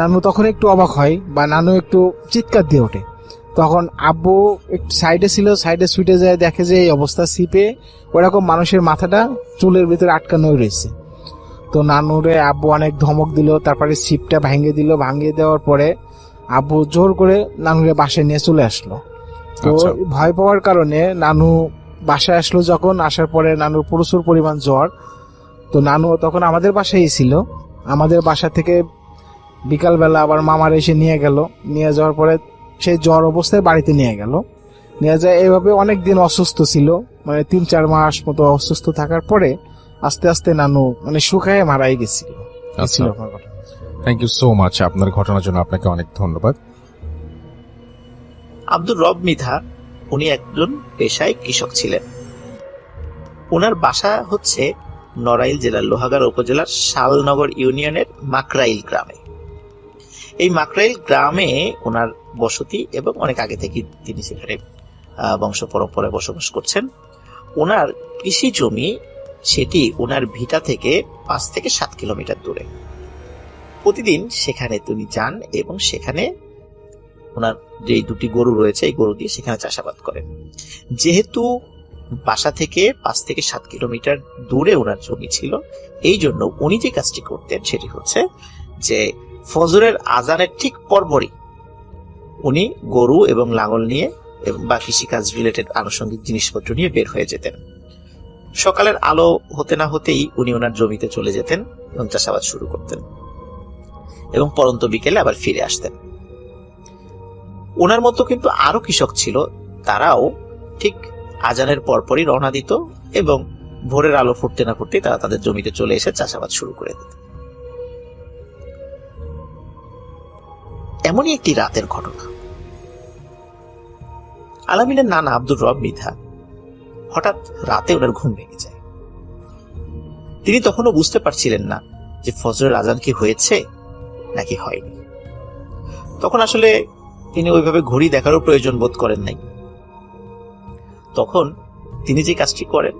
নানু তখন একটু অবাক হয়, বা নানু একটু চিৎকার দিয়ে ওঠে। তখন আব্বু একটু সাইডে ছিল, সাইডে ছুটে যায়, দেখে যে এই অবস্থা, সিপে ওরকম মানুষের মাথাটা চুলের ভিতরে আটকানো রয়েছে। তো নানুরে আব্বু অনেক ধমক দিল, তারপরে ছিপটা ভাঙিয়ে দেওয়ার পরে আব্বু জোর করে নানুরে বাসায় নিয়ে চলে আসলো। তো আচ্ছা। ভয় পাওয়ার কারণে নানু বাসায় আসলো, যখন আসার পরে নানুর প্রচুর পরিমাণ জ্বর। তো নানু তখন আমাদের বাসায় ছিল, আমাদের বাসা থেকে বিকালবেলা আবার মামার এসে নিয়ে যাওয়ার পরে সেই জ্বর অবস্থায় বাড়িতে নিয়ে যায়। এইভাবে অনেকদিন অসুস্থ ছিল, মানে 3-4 মাস মতো অসুস্থ থাকার পরে আস্তে আস্তে নানু মানে শুকায় মারাই গেছিল। এই ছিল আমার ঘটনা। থ্যাংক ইউ সো মাচ, আপনার ঘটনার জন্য আপনাকে অনেক ধন্যবাদ। আব্দুর রব মৃধা, উনি একজন পেশায় কৃষক ছিলেন। ওনার বাসা হচ্ছে নড়াইল জেলার লোহাগাড়া উপজেলার শালনগর ইউনিয়নের মাকরাইল গ্রামে। এই মাকরাইল গ্রামে ওনার বসতি এবং অনেক আগে থেকে তিনি সেখানে বংশ পরম্পরায় বসবাস করছেন। ওনার কৃষি জমি, সেটি ওনার ভিটা থেকে 5 থেকে 7 কিলোমিটার দূরে। প্রতিদিন সেখানে তিনি যান এবং সেখানে ওনার যে 2টি গরু রয়েছে, এই গরু দিয়ে সেখানে চাষাবাদ করেন। যেহেতু বাসা থেকে 5 থেকে 7 কিলোমিটার দূরে ওনার জমি ছিল, এই জন্য উনি যে কাজটি করতেন সেটি হচ্ছে যে ফজরের আজানের ঠিক পরপরই উনি গরু এবং লাঙল নিয়ে বা কৃষিকাজ রিলেটেড আনুষঙ্গিক জিনিসপত্র নিয়ে বের হয়ে যেতেন। সকালের আলো হতে না হতেই উনি ওনার জমিতে চলে যেতেন এবং চাষাবাদ শুরু করতেন এবং পরন্ত বিকেলে আবার ফিরে আসতেন। ওনার মতো কিন্তু আরো কৃষক ছিল, তারাও ঠিক আজানের পরপরই রওনা দিত এবং ভোরের আলো ফুটতে না ফুটতে তারা তাদের জমিতে চলে এসে চাষাবাদ শুরু করে দিত। এমনই একটি রাতের ঘটনা, আলামিনের নানা আব্দুর রব মৃধা হঠাৎ রাতে ওনার ঘুম ভেঙে যায়। তিনি তখনও বুঝতে পারছিলেন না যে ফজরের আজান কি হয়েছে নাকি হয়নি। তখন আসলে তিনি ওইভাবে ঘড়ি দেখারও প্রয়োজন বোধ করেন নাই। তখন তিনি যে কাজটি করেন,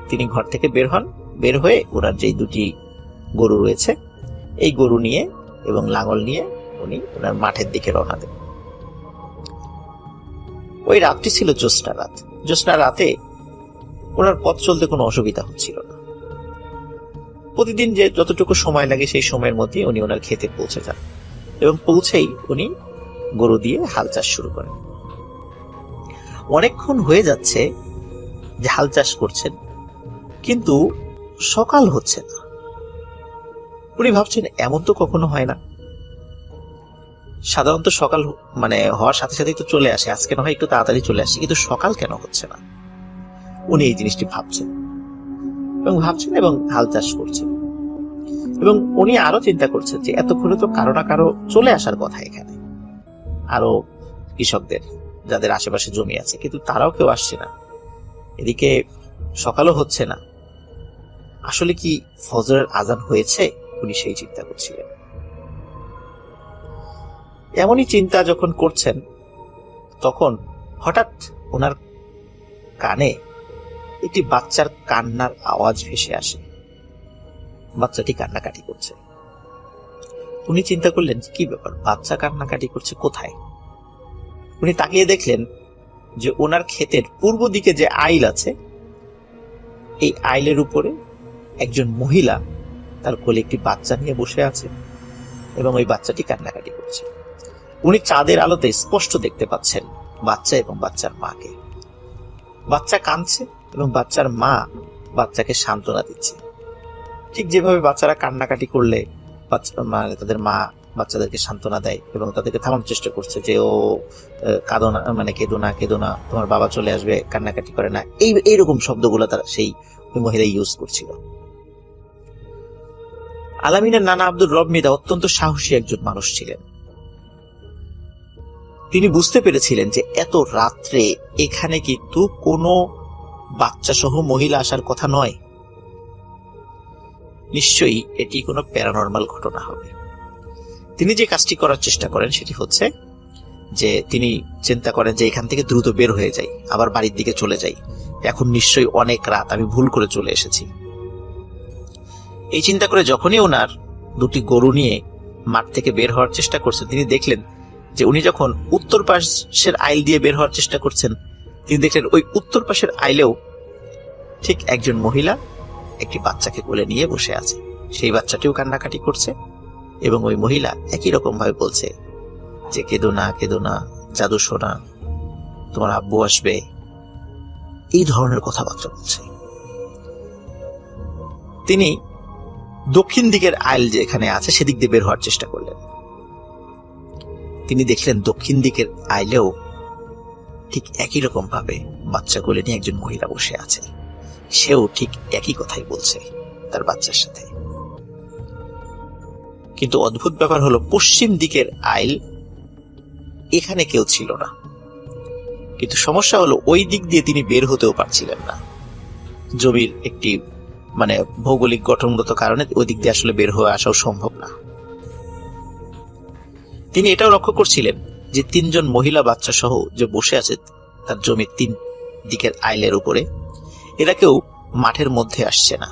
তিনি ঘর থেকে বের হন, বের হয়ে ওনার যে 2টি গরু রয়েছে এই গরু নিয়ে এবং লাঙল নিয়ে উনি ওনার মাঠের দিকে রওনা দেন। ওই রাতটি ছিল জ্যোৎস্না রাতে ওনার পথ চলতে কোনো অসুবিধা হচ্ছিল না। প্রতিদিন যে যতটুকু সময় লাগে সেই সময়ের মধ্যে উনি ওনার ক্ষেতে পৌঁছে যান এবং পৌঁছেই উনি গরু দিয়ে হাল চাষ শুরু করেন। অনেকক্ষণ হয়ে যাচ্ছে যে হাল চাষ করছেন, কিন্তু সকাল হচ্ছে না। উনি ভাবছেন এমন তো কখনো হয় না, সাধারণত সকাল মানে হওয়ার সাথে সাথেই তো চলে আসে, আজকে না হয় একটু তাড়াতাড়ি চলে আসে, কিন্তু সকাল কেন হচ্ছে না। উনি এই জিনিসটি ভাবছেন এবং হাল চাষ করছেন এবং উনি আরো চিন্তা করছেন যে এতক্ষণে তো কারো না কারো চলে আসার কথা এখানে, আরো কৃষকদের যাদের আশেপাশে জমি আছে, কিন্তু তারাও কেউ আসছে না। এদিকে সকালও হচ্ছে না, আসলে কি ফজরের আজান হয়েছে? উনি সেই চিন্তা করছিলেন। এমনই চিন্তা যখন করছেন, তখন হঠাৎ ওনার কানে একটি বাচ্চার কান্নার আওয়াজ ভেসে আসে। বাচ্চাটি কান্নাকাটি করছে। উনি চিন্তা করলেন কি ব্যাপার, বাচ্চা কান্নাকাটি করছে কোথায়? উনি তাকিয়ে দেখলেন যে ওনার ক্ষেতের পূর্ব দিকে যে আইল আছে, এই আইলের উপরে একজন মহিলা তার কোলে একটি বাচ্চা নিয়ে বসে আছে এবং ওই বাচ্চাটি কান্নাকাটি করছে। উনি চাঁদের আলোতে স্পষ্ট দেখতে পাচ্ছেন বাচ্চা এবং বাচ্চার মাকে। বাচ্চা কাঁদছে এবং বাচ্চার মা বাচ্চাকে সান্ত্বনা দিচ্ছে, ঠিক যেভাবে বাচ্চারা কান্নাকাটি করলে তাদের মা বাচ্চাদেরকে সান্ত্বনা দেয় এবং তাদেরকে থামানোর চেষ্টা করছে যে ও কাঁদো না, মানে কেঁদো না, কেঁদো না, তোমার বাবা চলে আসবে, কান্নাকাটি করে না, এইরকম শব্দগুলো তারা সেই মহিলা ইউজ করছিল। আলামিনের নানা আব্দুর রব মৃধা অত্যন্ত সাহসী একজন মানুষ ছিলেন। তিনি বুঝতে পেরেছিলেন যে এত রাত্রে এখানে কিন্তু কোনো বাচ্চা সহ মহিলা আসার কথা নয়, নিশ্চয়ই এটি কোনো প্যারানরমাল ঘটনা হবে। তিনি যে কাজটি করার চেষ্টা করেন সেটি হচ্ছে যে তিনি চিন্তা করেন যে এখান থেকে দ্রুত বের হয়ে যাই, আবার বাড়ির দিকে চলে যাই, এখন নিশ্চয়ই অনেক রাত, আমি ভুল করে চলে এসেছি। এই চিন্তা করে যখনই ওনার দুটি গরু নিয়ে মাঠ থেকে বের হওয়ার চেষ্টা করছেন, তিনি দেখলেন যে উনি যখন উত্তর পাশের আইল দিয়ে বের হওয়ার চেষ্টা করছেন, তিনি দেখলেন ওই উত্তর পাশের আইলেও ঠিক একজন মহিলা একটি বাচ্চাকে কোলে নিয়ে বসে আছে। সেই বাচ্চাটিও কান্নাকাটি করছে এবং ওই মহিলা একই রকম ভাবে বলছে যে কেঁদো না, কেঁদো না, জাদু শোনা, তোমার আব্বু আসবে, এই ধরনের কথাবার্তা বলছে। তিনি দক্ষিণ দিকের আইল যে এখানে আছে সেদিক দিয়ে বের হওয়ার চেষ্টা করলেন। তিনি দেখলেন দক্ষিণ দিকের আইলেও ঠিক একই রকম ভাবে বাচ্চা কোলে নিয়ে একজন মহিলা বসে আছে, সেও ঠিক একই কথাই বলছে তার বাচ্চার সাথে। কিন্তু অদ্ভুত ব্যাপার হলো পশ্চিম দিকের আইল, এখানে কেউ ছিল না। কিন্তু সমস্যা হলো ওই দিক দিয়ে তিনি বের হতেও পারছিলেন না। জমির একটি ভৌগোলিক গঠনগত কারণে ওই দিক দিয়ে আসলে বের হয়ে আসাও সম্ভব না। তিনি এটাও লক্ষ্য করছিলেন যে তিনজন মহিলা বাচ্চা সহ যে বসে আছে তার জমির তিন দিকের আইলের উপরে, এরা কেউ মাঠের মধ্যে আসছে না।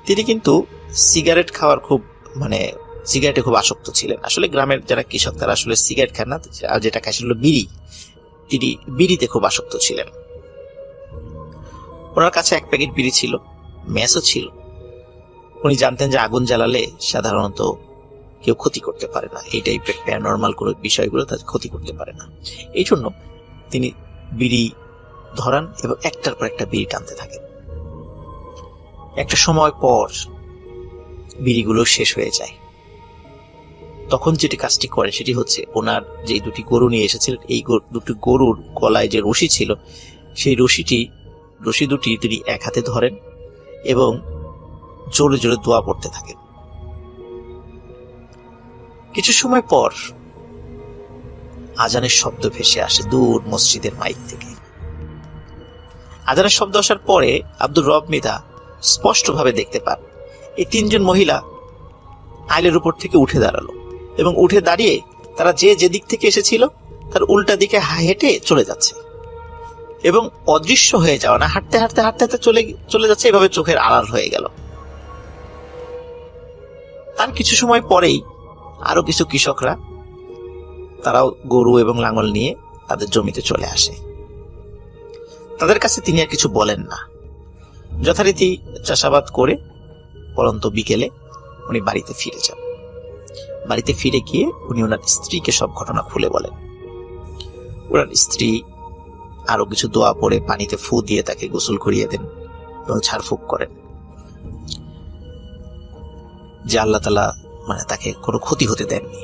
তিনি কিন্তু সিগারেট খাওয়ার সিগারেটে খুব আসক্ত ছিলেন। আসলে গ্রামের যারা কৃষক তারা আসলে সিগারেট খান না, আর যেটা খায় সেটা হলো বিড়ি। তিনি বিড়িতে খুব আসক্ত ছিলেন। ওনার কাছে এক প্যাকেট বিড়ি ছিল, ম্যাচও ছিল। উনি জানতেন যে আগুন জ্বালালে সাধারণত কেউ ক্ষতি করতে পারে না, এই টাইপের প্যারানরমাল কোনো বিষয়গুলো তাদের ক্ষতি করতে পারে না। এই জন্য তিনি বিড়ি ধরান এবং একটার পর একটা বিড়ি টানতে থাকেন। একটা সময় পর বিড়িগুলো শেষ হয়ে যায়। তখন যেটি কাজটি করে সেটি হচ্ছে ওনার যে দুটি গরু নিয়ে এসেছিলেন, এই দুটি গরুর গলায় যে রশি ছিল, সেই রশি দুটি তিনি এক হাতে ধরেন এবং জোরে জোরে দোয়া পড়তে থাকেন। কিছু সময় পর আজানের শব্দ ভেসে আসে দূর মসজিদের মাইক থেকে। আজানের শব্দ আসার পরে আব্দুর রব মৃধা স্পষ্টভাবে দেখতে পান এই তিনজন মহিলা আইলের উপর থেকে উঠে দাঁড়ালো এবং উঠে দাঁড়িয়ে তারা যেদিক থেকে এসেছিল তার উল্টা দিকে হেঁটে চলে যাচ্ছে এবং অদৃশ্য হয়ে যাওয়া না, হাঁটতে হাঁটতে হাঁটতে হাঁটতে চলে যাচ্ছে, এভাবে চোখের আড়াল হয়ে গেল। তার কিছু সময় পরেই আরো কিছু কৃষকরা তারাও গরু এবং লাঙল নিয়ে তাদের জমিতে চলে আসে। তাদের কাছে তিনি আর কিছু বলেন না, যথারীতি চাষাবাদ করে পরন্ত বিকেলে উনি বাড়িতে ফিরে যান। বাড়িতে ফিরে গিয়ে উনি ওনার স্ত্রীকে সব ঘটনা খুলে বলেন। ওনার স্ত্রী আরো কিছু দোয়া পড়ে পানিতে ফু দিয়ে তাকে গোসল করিয়ে দেন এবং ঝাড়ফুঁক করেন যে আল্লাহ তাআলা তাকে কোনো ক্ষতি হতে দেননি।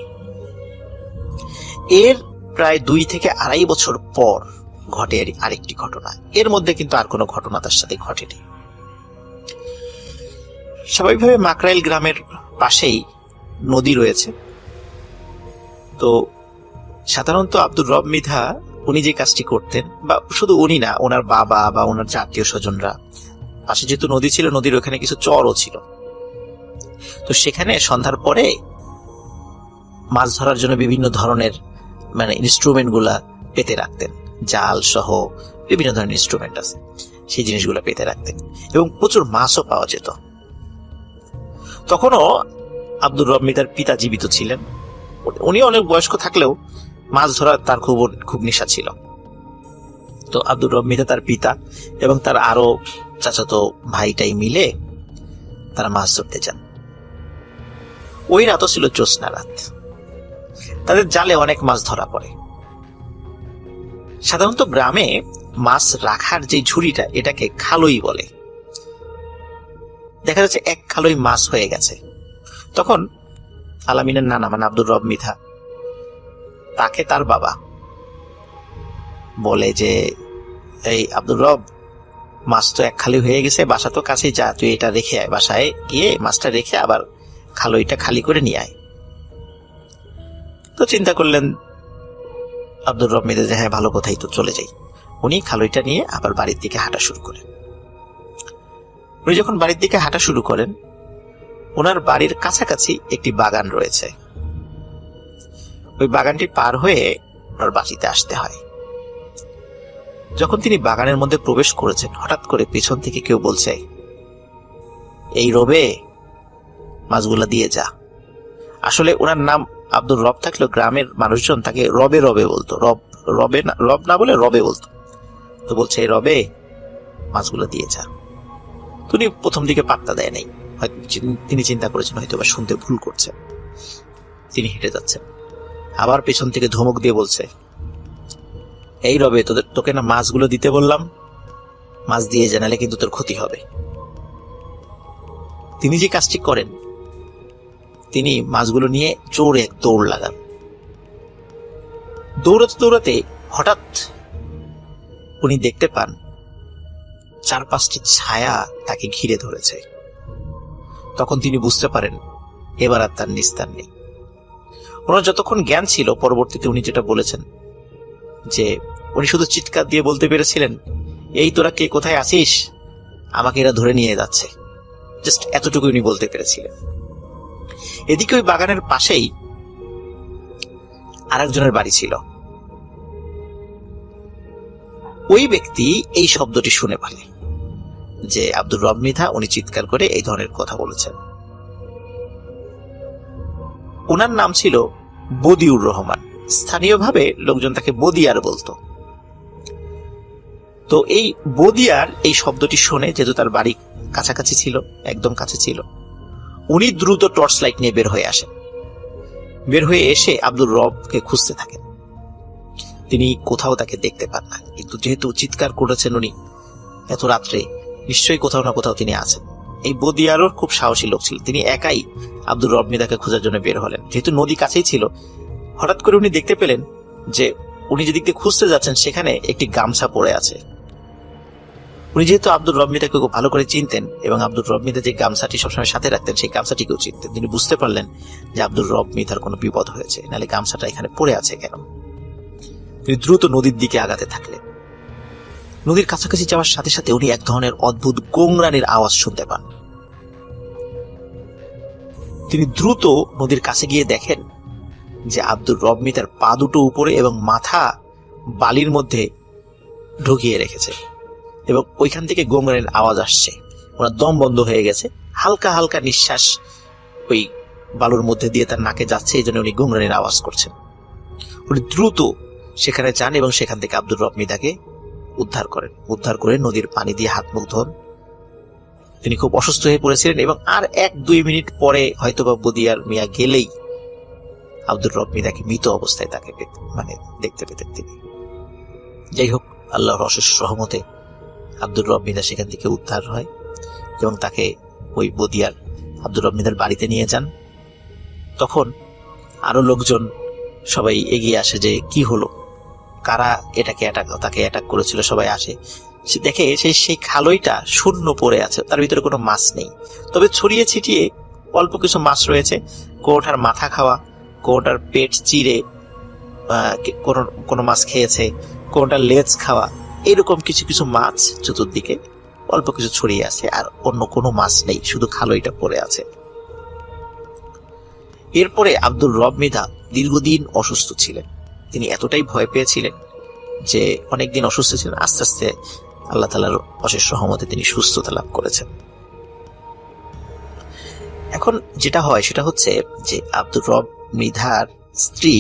এর প্রায় 2 থেকে 2.5 বছর পর ঘটে আরেকটি ঘটনা। এর মধ্যে কিন্তু আর কোনো ঘটনা তার সাথে ঘটেনি। স্বাভাবিকভাবে মাকরাইল গ্রামের পাশেই নদী রয়েছে। তো সাধারণত আব্দুর রব মৃধা উনি যে কাজটি করতেন, বা শুধু উনি না, ওনার বাবা বা ওনার আত্মীয় স্বজনরা, পাশে যেহেতু নদী ছিল, নদীর ওখানে কিছু চরও ছিল, তো সেখানে সন্ধ্যার পরে মাছ ধরার জন্য বিভিন্ন ধরনের ইনস্ট্রুমেন্ট গুলা পেতে রাখতেন, জাল সহ বিভিন্ন ধরনের ইনস্ট্রুমেন্ট আছে, সেই জিনিসগুলো পেতে রাখতেন এবং প্রচুর মাছও পাওয়া যেত। তখনও আব্দুর রব মৃধার পিতা জীবিত ছিলেন। উনি অনেক বয়স্ক থাকলেও মাছ ধরা তার খুব নেশা ছিল। তো আব্দুর রব মৃধা, তার পিতা এবং তার আরো চাচাতো ভাইটাই মিলে তারা মাছ ধরতে যান। ওই রাতও ছিল জ্যোৎস্না রাত। তাদের জালে অনেক মাছ ধরা পড়ে। সাধারণত গ্রামে মাছ রাখার যে ঝুড়িটা, এটাকে খালই বলে। দেখা যাচ্ছে এক খালই মাছ হয়ে গেছে। তখন আলামিনের নানা মানে আব্দুর রব মৃধা, তাকে তার বাবা বলে যে, এই আব্দুর রব, মাছ তো এক খালি হয়ে গেছে, বাসা তো কাছেই, যা তুই এটা রেখে আয়, বাসায় গিয়ে মাছটা রেখে আবার খালইটা খালি করে নিয়ে আয়। তো চিন্তা করলেন আব্দুর রব মৃধা যে হ্যাঁ ভালো কথাই, তো চলে যাই। উনি খালইটা নিয়ে আবার বাড়ির দিকে হাঁটা শুরু করেন। উনি যখন বাড়ির দিকে হাঁটা শুরু করেন, ওনার বাড়ির কাছাকাছি একটি বাগান রয়েছে। ওই বাগানটি পার হয়ে ওনার বাড়িতে আসতে হয়। যখন তিনি বাগানের মধ্যে প্রবেশ করেছেন, হঠাৎ করে পেছন থেকে কেউ বলছে, এই রবে, মাছগুলা দিয়ে যা। আসলে ওনার নাম আব্দুর রব থাকলেও গ্রামের মানুষজন তাকে রবে রবে বলতো, রব না বলে রবে বলতো। তো বলছে, এই রবে, মাছগুলো দিয়ে যা। তিনি প্রথম দিকে পাত্তা দেয় নাই, তিনি চিন্তা করেছেন হয়তো বা শুনতে ভুল করছেন। তিনি হেঁটে যাচ্ছেন, আবার পেছন থেকে ধমক দিয়ে বলছে, এই রবে, তোকে না মাছগুলো দিতে বললাম, মাছ দিয়ে জানালে কিন্তু তোর ক্ষতি হবে। তিনি যে কাজটি করেন, তিনি মাছগুলো নিয়ে জোরে এক দৌড় লাগান। দৌড়াতে দৌড়াতে হঠাৎ উনি দেখতে পান 4-5টি ছায়া তাকে ঘিরে ধরেছে। তখন তিনি বুঝতে পারেন এবার আর তার নিস্তার নেই। ওনার যতক্ষণ জ্ঞান ছিল, পরবর্তীতে উনি যেটা বলেছেন যে উনি শুধু চিৎকার দিয়ে বলতে পেরেছিলেন, এই তোরা কে, কোথায় আছিস, আমাকে এরা ধরে নিয়ে যাচ্ছে। জাস্ট এতটুকু উনি বলতে পেরেছিলেন। এদিকে ওই বাগানের পাশেই আরেকজনের বাড়ি ছিল। ওই ব্যক্তি এই শব্দটি শুনে ফেলে যে আব্দুর রব মৃধা উনি চিৎকার করে এই ধরনের কথা বলেছেন। ওনার নাম ছিল বদিউর রহমান। স্থানীয়ভাবে লোকজন তাকে বদিয়ার বলতো। তো এই বদিয়ার এই শব্দটি শুনে, যেহেতু তার বাড়ি কাছাকাছি ছিল, একদম কাছে ছিল, উনি দ্রুত টর্চ লাইট নিয়ে বের হয়ে আসেন। বের হয়ে এসে আব্দুর রবকে খুঁজতে থাকেন। তিনি কোথাও তাকে দেখতে পান না, কিন্তু যেহেতু চিৎকার করেছেন উনি এত রাত্রে, নিশ্চয়ই কোথাও না কোথাও তিনি আছেন। এই বদিয়ারও খুব সাহসী লোক ছিল। তিনি একাই আব্দুর রব মৃধাকে খোঁজার জন্য বের হলেন। যেহেতু নদী কাছেই ছিল, হঠাৎ করে উনি দেখতে পেলেন যে উনি যেদিক দিয়ে খুঁজতে যাচ্ছেন সেখানে একটি গামছা পড়ে আছে। উনি যেহেতু আব্দুর রব মৃধাকে খুব ভালো করে চিনতেন এবং আব্দুর রব মৃধা যে গামছাটি সবসময় সাথে রাখতেন, সেই গামছাটিকেও চিনতেন, তিনি বুঝতে পারলেন যে আব্দুর রব মৃধার কোনো বিপদ হয়েছে, নাহলে গামছাটা এখানে পড়ে আছে কেন। তিনি দ্রুত নদীর দিকে আগাতে থাকলেন। নদীর কাছাকাছি যাওয়ার সাথে সাথে উনি এক ধরনের অদ্ভুত গোংরানির আওয়াজ শুনতে পান। তিনি দ্রুত নদীর কাছে গিয়ে দেখেন যে আব্দুর রব মৃধার পা দুটো উপরে এবং মাথা বালির মধ্যে ঢুকিয়ে রেখেছে এবং ওইখান থেকে গোংরানির আওয়াজ আসছে। ওনার দম বন্ধ হয়ে গেছে, হালকা হালকা নিঃশ্বাস ওই বালুর মধ্যে দিয়ে তার নাকে যাচ্ছে, এই জন্য উনি গোংরানির আওয়াজ করছেন। উনি দ্রুত সেখানে যান এবং সেখান থেকে আব্দুর রব মৃধাকে উদ্ধার করেন। উদ্ধার করে নদীর পানি দিয়ে হাত মুখ ধোন। তিনি খুব অসুস্থ হয়ে পড়েছিলেন এবং আর 1-2 মিনিট পরে হয়তোবা বদিয়ার মিয়া গেলেই আব্দুর রব মৃধাকে মৃত অবস্থায় তাকে দেখতে পেতেন তিনি। যাই হোক, আল্লাহর অশেষ রহমতে আব্দুর রব মৃধা সেখান থেকে উদ্ধার হয় এবং তাকে ওই বদিয়ার আব্দুর রব মৃধার বাড়িতে নিয়ে যান। তখন আরো লোকজন সবাই এগিয়ে আসে যে কি হলো, কারা তাকে অ্যাটাক করেছিল। সবাই আসে, সে দেখে সেই খালইটা শূন্য পড়ে আছে, তার ভিতরে কোনো মাছ নেই, তবে ছড়িয়ে ছিটিয়ে অল্প কিছু মাছ রয়েছে। কোনোটার মাথা খাওয়া, কোনোটার পেট চিরে কোনো মাছ খেয়েছে, কোনোটার লেজ খাওয়া, এরকম কিছু কিছু মাছ চতুর্দিকে অল্প কিছু ছড়িয়ে আছে, আর অন্য কোনো মাছ নেই, শুধু খালইটা পড়ে আছে। এরপরে আব্দুর রব মৃধা দীর্ঘদিন অসুস্থ ছিলেন। তিনি এতটাই ভয় পেয়েছিলেন যে অনেকদিন অসুস্থ ছিলেন। আস্তে আস্তে আল্লাহ তাআলার অশেষ রহমতে তিনি সুস্থতা লাভ করেছেন। এখন যেটা হয় সেটা হচ্ছে যে আব্দুর রব মৃধার স্ত্রী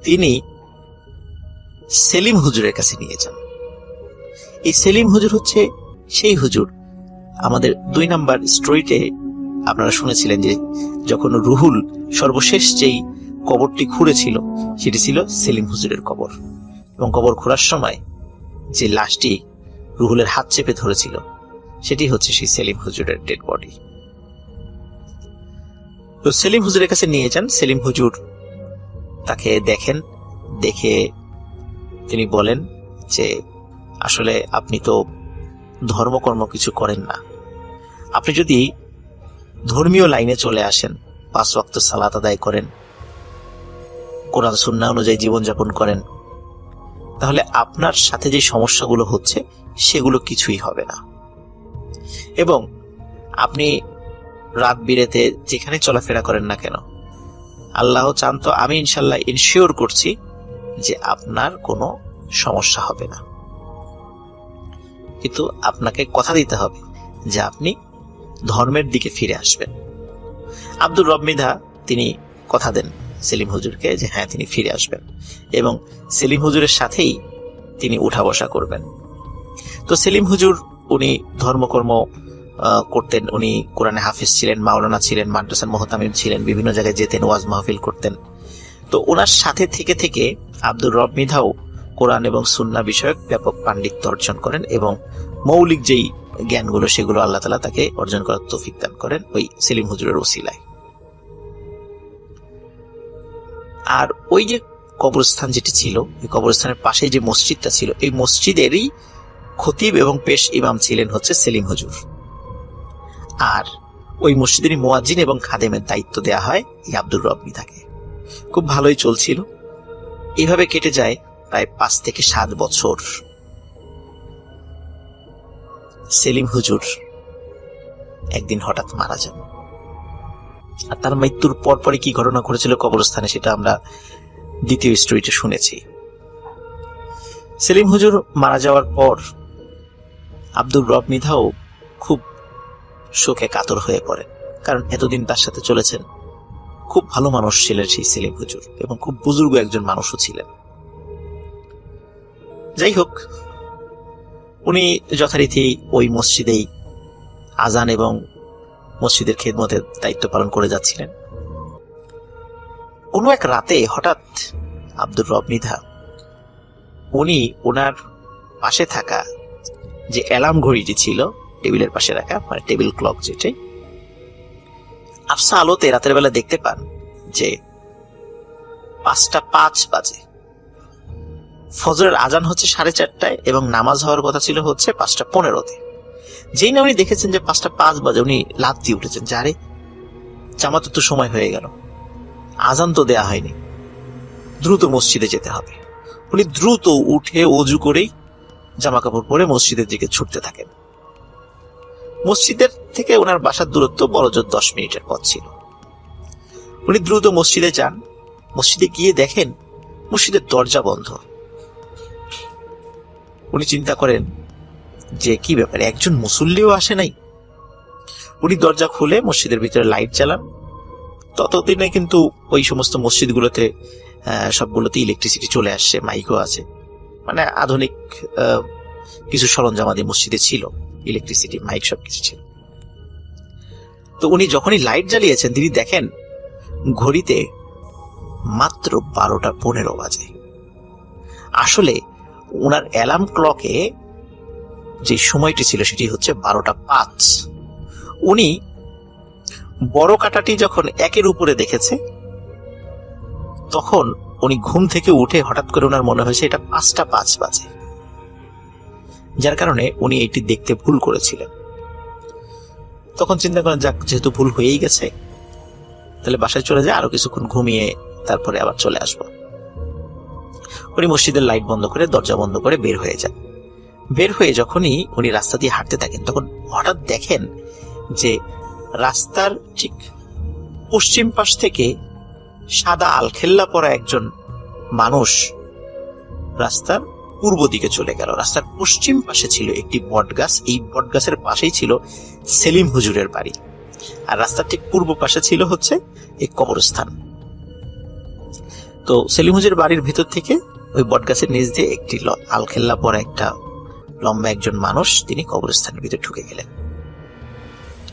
তিনি সেলিম হুজুরের কাছে নিয়ে যান। এই সেলিম হুজুর হচ্ছে সেই হুজুর আমাদের 2 নাম্বার স্টোরিতে আপনারা শুনেছিলেন যে যখন রুহুল সর্বশেষ যেই কবরটি খুঁড়েছিল সেটি ছিল সেলিম হুজুরের কবর, এবং কবর খোঁড়ার সময় যে লাশটি রুহুলের হাত চেপে ধরেছিল সেটি হচ্ছে সেই সেলিম হুজুরের ডেড বডি। তো সেলিম হুজুরের কাছে নিয়ে যান। সেলিম হুজুর তাকে দেখেন, দেখে তিনি বলেন যে আসলে আপনি তো ধর্মকর্ম কিছু করেন না, আপনি যদি ধর্মীয় লাইনে চলে আসেন, 5 ওয়াক্ত সালাত আদায় করেন, কোরআন সুন্নাহ অনুযায়ী জীবনযাপন করেন, তাহলে আপনার সাথে যে সমস্যাগুলো হচ্ছে সেগুলো কিছুই হবে না। এবং আপনি রাত বিরেতে যেখানে চলাফেরা করেন না কেন, আল্লাহ চান তো আমি ইনশাল্লাহ ইনশিওর করছি যে আপনার কোনো সমস্যা হবে না, কিন্তু আপনাকে কথা দিতে হবে যে আপনি ধর্মের দিকে ফিরে আসবেন। আব্দুর রব মৃধা তিনি কথা দেন সেলিম হুজুরকে যে হ্যাঁ তিনি ফিরে আসবেন এবং সেলিম হুজুরের সাথেই তিনি উঠা বসা করবেন। তো সেলিম হুজুর উনি ধর্মকর্ম করতেন, উনি কোরআনে হাফিজ ছিলেন, মাওলানা ছিলেন, মাদ্রাসার মুহতামিম ছিলেন, বিভিন্ন জায়গায় যেতেন, ওয়াজ মাহফিল করতেন। তো ওনার সাথে থেকে থেকে আব্দুর রব মৃধাও কোরআন এবং সুন্নাহ বিষয়ক ব্যাপক পাণ্ডিত্য অর্জন করেন এবং মৌলিক যেই জ্ঞানগুলো সেগুলো আল্লাহ তাআলা তাকে অর্জন করার তৌফিক দান করেন ওই সেলিম হুজুরের ওসিলায়। আর ওই যে কবরস্থান যেটি ছিল, এই কবরস্থানের পাশে যে মসজিদটা ছিল, এই মসজিদেরই খতিব এবং পেশ ইমাম ছিলেন হচ্ছে সেলিম হুজুর। আর ওই মসজিদেরই মুয়াজ্জিন এবং খাদেমের দায়িত্ব দেয়া হয় এই আব্দুর রব মৃধাকে। খুব ভালোই চলছিল। এইভাবে কেটে যায় প্রায় 5 থেকে 7 বছর। সেলিম হুজুর একদিন হঠাৎ মারা যান। আর তার মৃত্যুর পরপরই কি ঘটনা ঘটেছিল কবরস্থানে সেটা আমরা দ্বিতীয় স্টোরিতে শুনেছি। সেলিম হুজুর মারা যাওয়ার পর আব্দুর রব মৃধাও খুব শোকে কাতর হয়ে পড়েন, কারণ এতদিন তার সাথে চলেছেন। খুব ভালো মানুষ ছিলেন সেই সেলিম হুজুর এবং খুব বুজুর্গ একজন মানুষও ছিলেন। যাই হোক, উনি যথারীতি ওই মসজিদেই আজান এবং মসজিদের খেদমতের দায়িত্ব পালন করে যাচ্ছিলেন। কোনো এক রাতে হঠাৎ আব্দুর রব মৃধা উনি ওনার পাশে থাকা যে অ্যালার্ম ঘড়িটি ছিল টেবিলের পাশে রাখা, মানে টেবিল ক্লক যেটাই, আফসা আলোতে রাতের বেলা দেখতে পান যে 5:05 বাজে। ফজরের আজান হচ্ছে 4:30টায় এবং নামাজ হওয়ার কথা ছিল হচ্ছে 5:15-তে। যেই না উনি দেখেছেন যে 5:05 বাজে, উনি লাফ দিয়ে উঠেছেন যে আরে জামাতের তো সময় হয়ে গেল, আজান তো দেয়া হয়নি, দ্রুত মসজিদে যেতে হবে। উনি দ্রুত উঠে অজু করেই জামা কাপড় পরে মসজিদের দিকে ছুটতে থাকেন। মসজিদের থেকে ওনার বাসার দূরত্ব বড়জোর 10 মিনিটের পথ ছিল। উনি দ্রুত মসজিদে যান। মসজিদে গিয়ে দেখেন মসজিদের দরজা বন্ধ। উনি চিন্তা করেন যে কি ব্যাপারে, একজন মুসল্লিও আসে নাই। উনি দরজা খুলে মসজিদের ভিতরে লাইট জ্বালান। ততদিনে কিন্তু ওই সমস্ত মসজিদগুলোতে সবগুলোতে ইলেকট্রিসিটি চলে আসছে, মাইকও আছে, মানে আধুনিক কিছু সরঞ্জামাদি মসজিদে ছিল, ইলেকট্রিসিটি, মাইক সবকিছু ছিল। তো উনি যখনই লাইট জ্বালিয়েছেন তিনি দেখেন ঘড়িতে মাত্র 12:15 বাজে। আসলে ওনার অ্যালার্ম ক্লকে যে সময়টি ছিল সেটি হচ্ছে 12:05। উনি বড় কাঁটাটি যখন 1-এর উপরে দেখেছে তখন উনি ঘুম থেকে উঠে হঠাৎ করে ওনার মনে হয়েছে এটা 5:05 বাজে, যার কারণে উনি এটি দেখতে ভুল করেছিলেন। তখন চিন্তা করেন যাক, যেহেতু ভুল হয়েই গেছে তাহলে বাসায় চলে যায়, আরো কিছুক্ষণ ঘুমিয়ে তারপরে আবার চলে আসবো। উনি মসজিদের লাইট বন্ধ করে দরজা বন্ধ করে বের হয়ে যান। বের হয়ে যখনই উনি রাস্তা দিয়ে হাঁটতে থাকেন তখন হঠাৎ দেখেন যে রাস্তার ঠিক পশ্চিম পাশ থেকে সাদা আলখেল্লা পরা একজন মানুষ রাস্তার পূর্ব দিকে চলে গেল। রাস্তার পশ্চিম পাশে ছিল একটি বটগাছ, এই বটগাছের পাশেই ছিল সেলিম হুজুরের বাড়ি, আর রাস্তার ঠিক পূর্ব পাশে ছিল হচ্ছে এই কবরস্থান। তো সেলিম হুজুর বাড়ির ভেতর থেকে ওই বটগাছের নিচ দিয়ে একটি আলখেল্লা পরা একটা লম্বা একজন মানুষ তিনি কবরস্থানের ভিতরে ঢুকে গেলেন।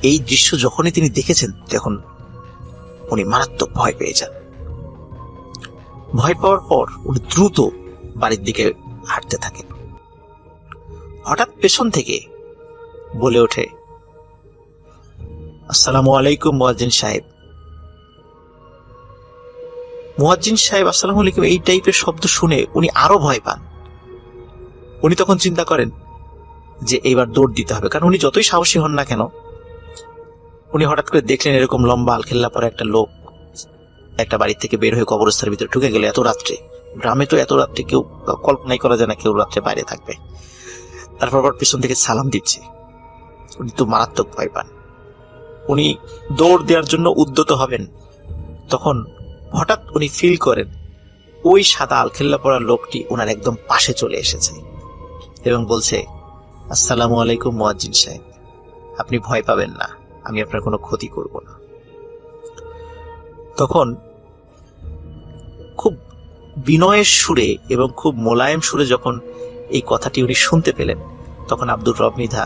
এই দৃশ্য যখনই তিনি দেখেছেন তখন উনি মারাত্মক ভয় পেয়ে যান। ভয় পাওয়ার পর উনি দ্রুত বাড়ির দিকে হাঁটতে থাকেন। হঠাৎ পেছন থেকে বলে ওঠে, আসসালামু আলাইকুম মুয়াজ্জিন সাহেব। মুয়াজ্জিন সাহেব আসসালামু আলাইকুম এই টাইপের শব্দ শুনে উনি আরো ভয় পান। উনি তখন চিন্তা করেন যে এইবার দৌড় দিতে হবে, কারণ উনি যতই সাহসী হন না কেন, উনি হঠাৎ করে দেখলেন এরকম লম্বা আলখেল্লা পরে একটা লোক একটা বাড়ি থেকে বের হয়ে কবরস্থানের ভিতরে ঢুকে গেল এত রাত্রে। গ্রামে তো এত রাত্রে কেউ কল্পনাই করা যায় না কেউ রাত্রে বাইরে থাকবে। তারপর আবার পিছন থেকে সালাম দিচ্ছে। উনি তো মারাত্মক ভয় পান। উনি দৌড় দেওয়ার জন্য উদ্যত হবেন, তখন হঠাৎ উনি ফিল করেন ওই সাদা আলখেল্লা পরা লোকটি ওনার একদম পাশে চলে এসেছে এবং বলছে, আসসালামু আলাইকুম মুয়াজ্জিন সাহেব, আপনি ভয় পাবেন না, আমি আপনার কোনো ক্ষতি করব না। তখন খুব বিনয়ের সুরে এবং খুব মোলায়েম সুরে যখন এই কথাটি উনি শুনতে পেলেন, তখন আব্দুর রব মৃধা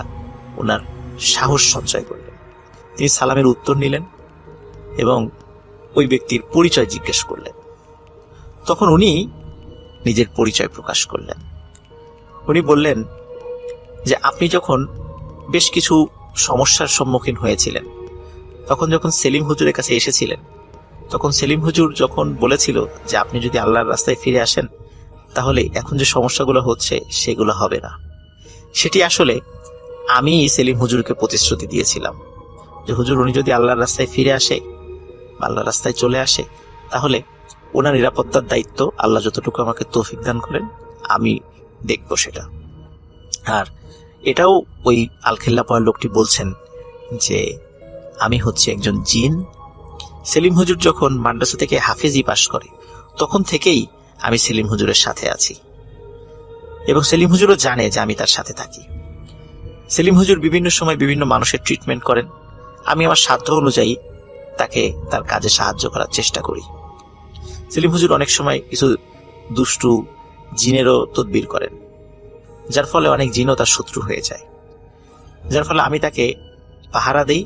ওনার সাহস সঞ্চয় করলেন। তিনি সালামের উত্তর নিলেন এবং ওই ব্যক্তির পরিচয় জিজ্ঞেস করলেন। তখন উনি নিজের পরিচয় প্রকাশ করলেন। উনি বললেন যে আপনি যখন বেশ কিছু সমস্যার সম্মুখীন হয়েছিলেন, তখন যখন সেলিম হুজুরের কাছে এসেছিলেন, তখন সেলিম হুজুর যখন বলেছিল যে আপনি যদি আল্লাহর রাস্তায় ফিরে আসেন তাহলে এখন যে সমস্যাগুলো হচ্ছে সেগুলো হবে না, সেটি আসলে আমি সেলিম হুজুরকে প্রতিশ্রুতি দিয়েছিলাম যে হুজুর উনি যদি আল্লাহর রাস্তায় ফিরে আসে, আল্লাহর রাস্তায় চলে আসে, তাহলে ওনার নিরাপত্তার দায়িত্ব আল্লাহ যতটুকু আমাকে তৌফিক দান করেন আমি দেখব সেটা। আর এটাও ওই আলখেল্লা পরা লোকটি বলছেন যে আমি হচ্ছে একজন জিন। সেলিম হুজুর যখন মাদ্রাসা থেকে হাফেজি পাশ করে তখন থেকেই আমি সেলিম হুজুরের সাথে আছি এবং সেলিম হুজুরও জানে যে আমি তার সাথে থাকি। সেলিম হুজুর বিভিন্ন সময় বিভিন্ন মানুষের ট্রিটমেন্ট করেন, আমি আমার সাধ্য অনুযায়ী তাকে তার কাজে সাহায্য করার চেষ্টা করি। সেলিম হুজুর অনেক সময় কিছু দুষ্টু জিনেরও তদবির করেন, যার ফলে অনেক জিনও তার শত্রু হয়ে যায়, যার ফলে আমি তাকে পাহারা দেই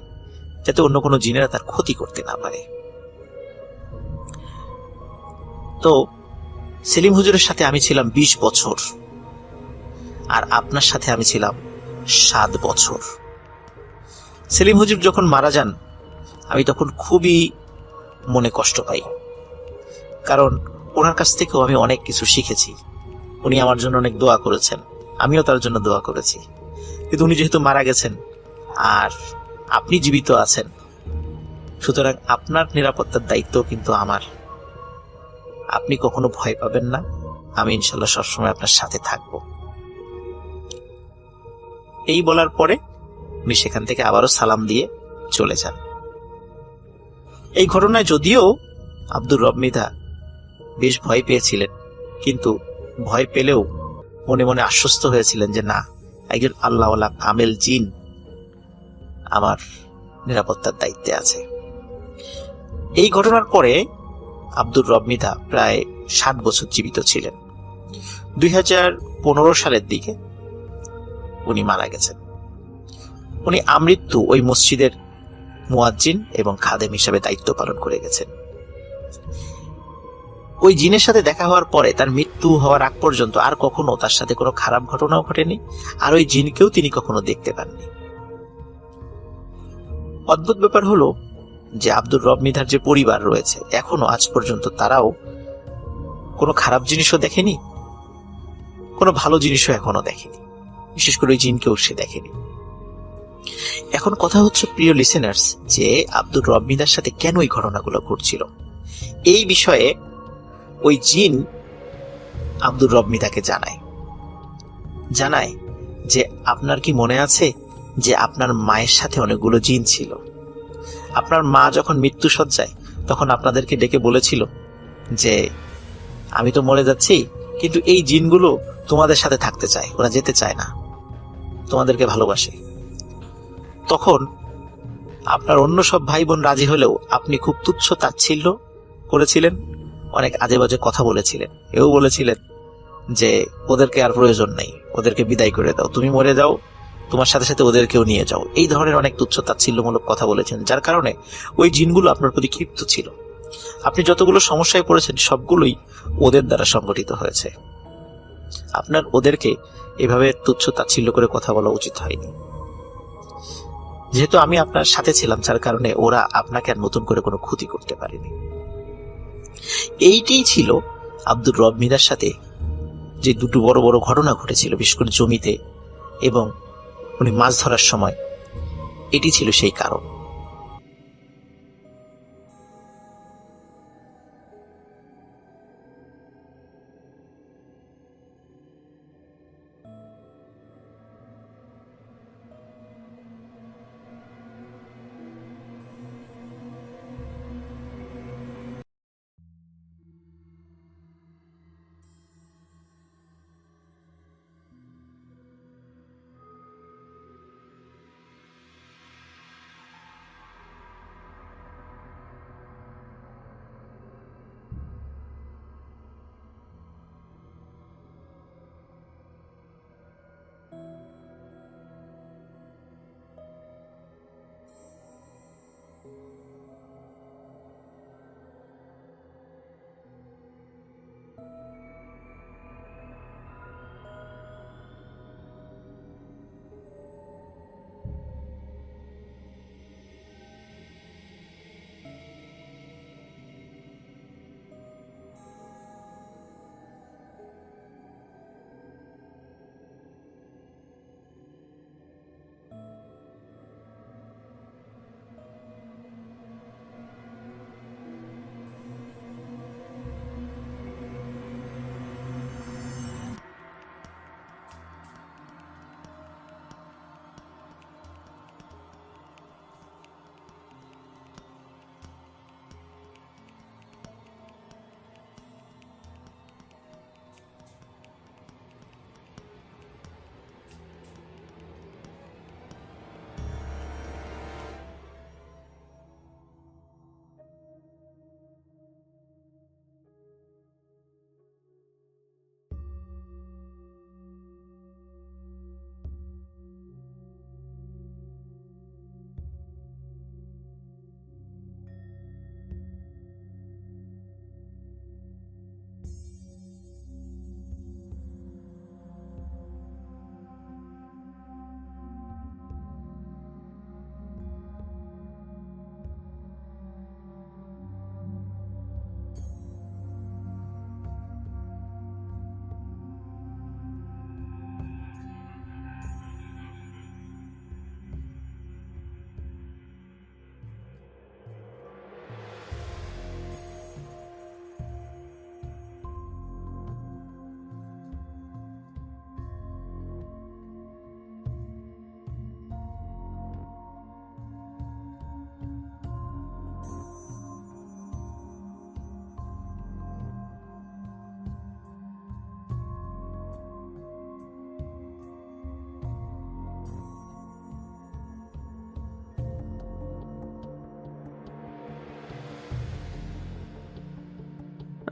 যাতে অন্য কোনো জিনেরা তার ক্ষতি করতে না পারে। তো সেলিম হুজুরের সাথে আমি ছিলাম 20 বছর, আর আপনার সাথে আমি ছিলাম 7 বছর। সেলিম হুজুর যখন মারা যান আমি তখন খুবই মনে কষ্ট পাই, কারণ ওনার কাছ থেকেও আমি অনেক কিছু শিখেছি। উনি আমার জন্য অনেক দোয়া করেছেন, আমিও তার জন্য দোয়া করেছি। কিন্তু উনি যেহেতু মারা গেছেন আর আপনি জীবিত আছেন, সুতরাং আপনার নিরাপত্তার দায়িত্ব কিন্তু আমার। আপনি কখনো ভয় পাবেন না, আমি ইনশাল্লাহ সবসময় আপনার সাথে থাকব। এই বলার পরে উনি সেখান থেকে আবারও সালাম দিয়ে চলে যান। এই ঘটনায় যদিও আব্দুর রব মৃধা বেশ ভয় পেয়েছিলেন, কিন্তু ভয় পেলেও মনে মনে আশ্বস্ত হয়েছিলেন যে না, একজন আল্লাহওয়ালা কামেল জিন আমার নিরাপত্তার দায়িত্বে আছে। এই ঘটনার পরে আব্দুর রব মৃধা প্রায় 7 বছর জীবিত ছিলেন। 2015 সালের দিকে উনি মারা গেছেন। উনি আমৃত্যু ওই মসজিদের মুয়াজ্জিন এবং খাদেম হিসেবে দায়িত্ব পালন করে গেছেন। ওই জিনের সাথে দেখা হওয়ার পরে তার মৃত্যু হওয়ার আগ পর্যন্ত আর কখনো তার সাথে কোনো খারাপ ঘটনাও ঘটেনি, আর ওই জিনকেও তিনি কখনো দেখতে পাননি। অদ্ভুত ব্যাপার হলো যে আব্দুর রব মৃধার যে পরিবার রয়েছে এখনো আজ পর্যন্ত তারাও কোনো খারাপ জিনিসও দেখেনি, কোনো ভালো জিনিসও এখনো দেখেনি, বিশেষ করে ওই জিনকেও সে দেখেনি। এখন কথা হচ্ছে প্রিয় লিসেনার্স, যে আব্দুর রব মৃধার সাথে কেন এই ঘটনাগুলো ঘটছিল। এই বিষয়ে ওই জিন আব্দুর রব মৃধাকে জানায় যে আপনার কি মনে আছে যে আপনার মায়ের সাথে অনেকগুলো জিন ছিল। আপনার মা যখন মৃত্যু শয্যায় তখন আপনাদেরকে ডেকে বলেছিল যে আমি তো মরে যাচ্ছি, কিন্তু এই জিনগুলো তোমাদের সাথে থাকতে চায়, ওরা যেতে চায় না, তোমাদেরকে ভালোবাসে। তখন আপনার অন্য সব ভাই বোন রাজি হলেও আপনি খুব তুচ্ছ তাচ্ছিল্য করেছিলেন, অনেক আজে বাজে কথা বলেছিলেন। এও বলেছিলেন যে ওদেরকে আর প্রয়োজন নেই, ওদেরকে বিদায় করে দাও, তুমি মরে যাও, তোমার সাথে সাথে ওদেরকেও নিয়ে যাও। এই ধরনের অনেক তুচ্ছ তাচ্ছিল্যমূলক কথা বলেছেন, যার কারণে ওই জিনগুলো আপনার প্রতি ক্ষিপ্ত ছিল। আপনি যতগুলো সমস্যায় পড়েছেন সবগুলোই ওদের দ্বারা সংগঠিত হয়েছে। আপনার ওদেরকে এভাবে তুচ্ছ তাচ্ছিল্য করে কথা বলা উচিত হয়নি। যেহেতু আমি আপনার সাথে ছিলাম, যার কারণে ওরা আপনাকে আর নতুন করে কোনো ক্ষতি করতে পারেনি। এইটাই ছিল আব্দুর রব মিরার সাথে যে দুটো বড় বড় ঘটনা ঘটেছিল, বিশেষ করে জমিতে এবং উনি মাছ ধরার সময়। এটি ছিল সেই কারণ।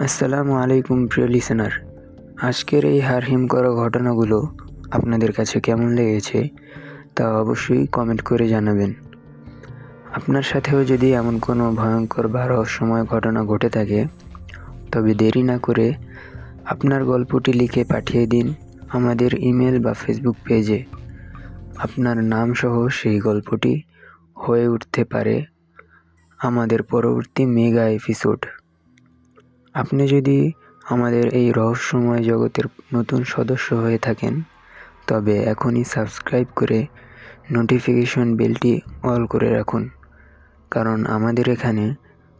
আসসালামু আলাইকুম প্রিয় লিসেনার, আজকের এই হারহিম করা ঘটনাগুলো আপনাদের কাছে কেমন লেগেছে তা অবশ্যই কমেন্ট করে জানাবেন। আপনার সাথেও যদি এমন কোনো ভয়ঙ্কর বা রহস্যময় ঘটনা ঘটে থাকে তবে দেরি না করে আপনার গল্পটি লিখে পাঠিয়ে দিন আমাদের ইমেল বা ফেসবুক পেজে। আপনার নাম সহ সেই গল্পটি হয়ে উঠতে পারে আমাদের পরবর্তী মেগা এপিসোড। আপনি যদি আমাদের এই রহস্যময় জগতের নতুন সদস্য হয়ে থাকেন তবে এখনই সাবস্ক্রাইব করে নোটিফিকেশন বেলটি অল করে রাখুন, কারণ আমাদের এখানে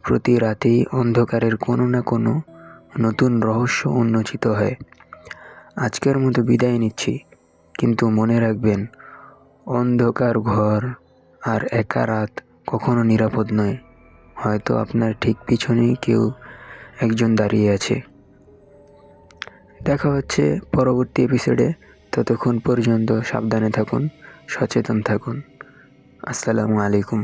প্রতি রাতেই অন্ধকারের কোনো না কোনো নতুন রহস্য উন্মোচিত হয়। আজকের মতো বিদায় নিচ্ছি, কিন্তু মনে রাখবেন অন্ধকার ঘর আর একা রাত কখনো নিরাপদ নয়। হয়তো আপনার ঠিক পিছনেই কেউ একজন দাঁড়িয়ে আছে। দেখা হচ্ছে পরবর্তী এপিসোডে। ততক্ষণ পর্যন্ত সাবধানে থাকুন, সচেতন থাকুন। আসসালামু আলাইকুম।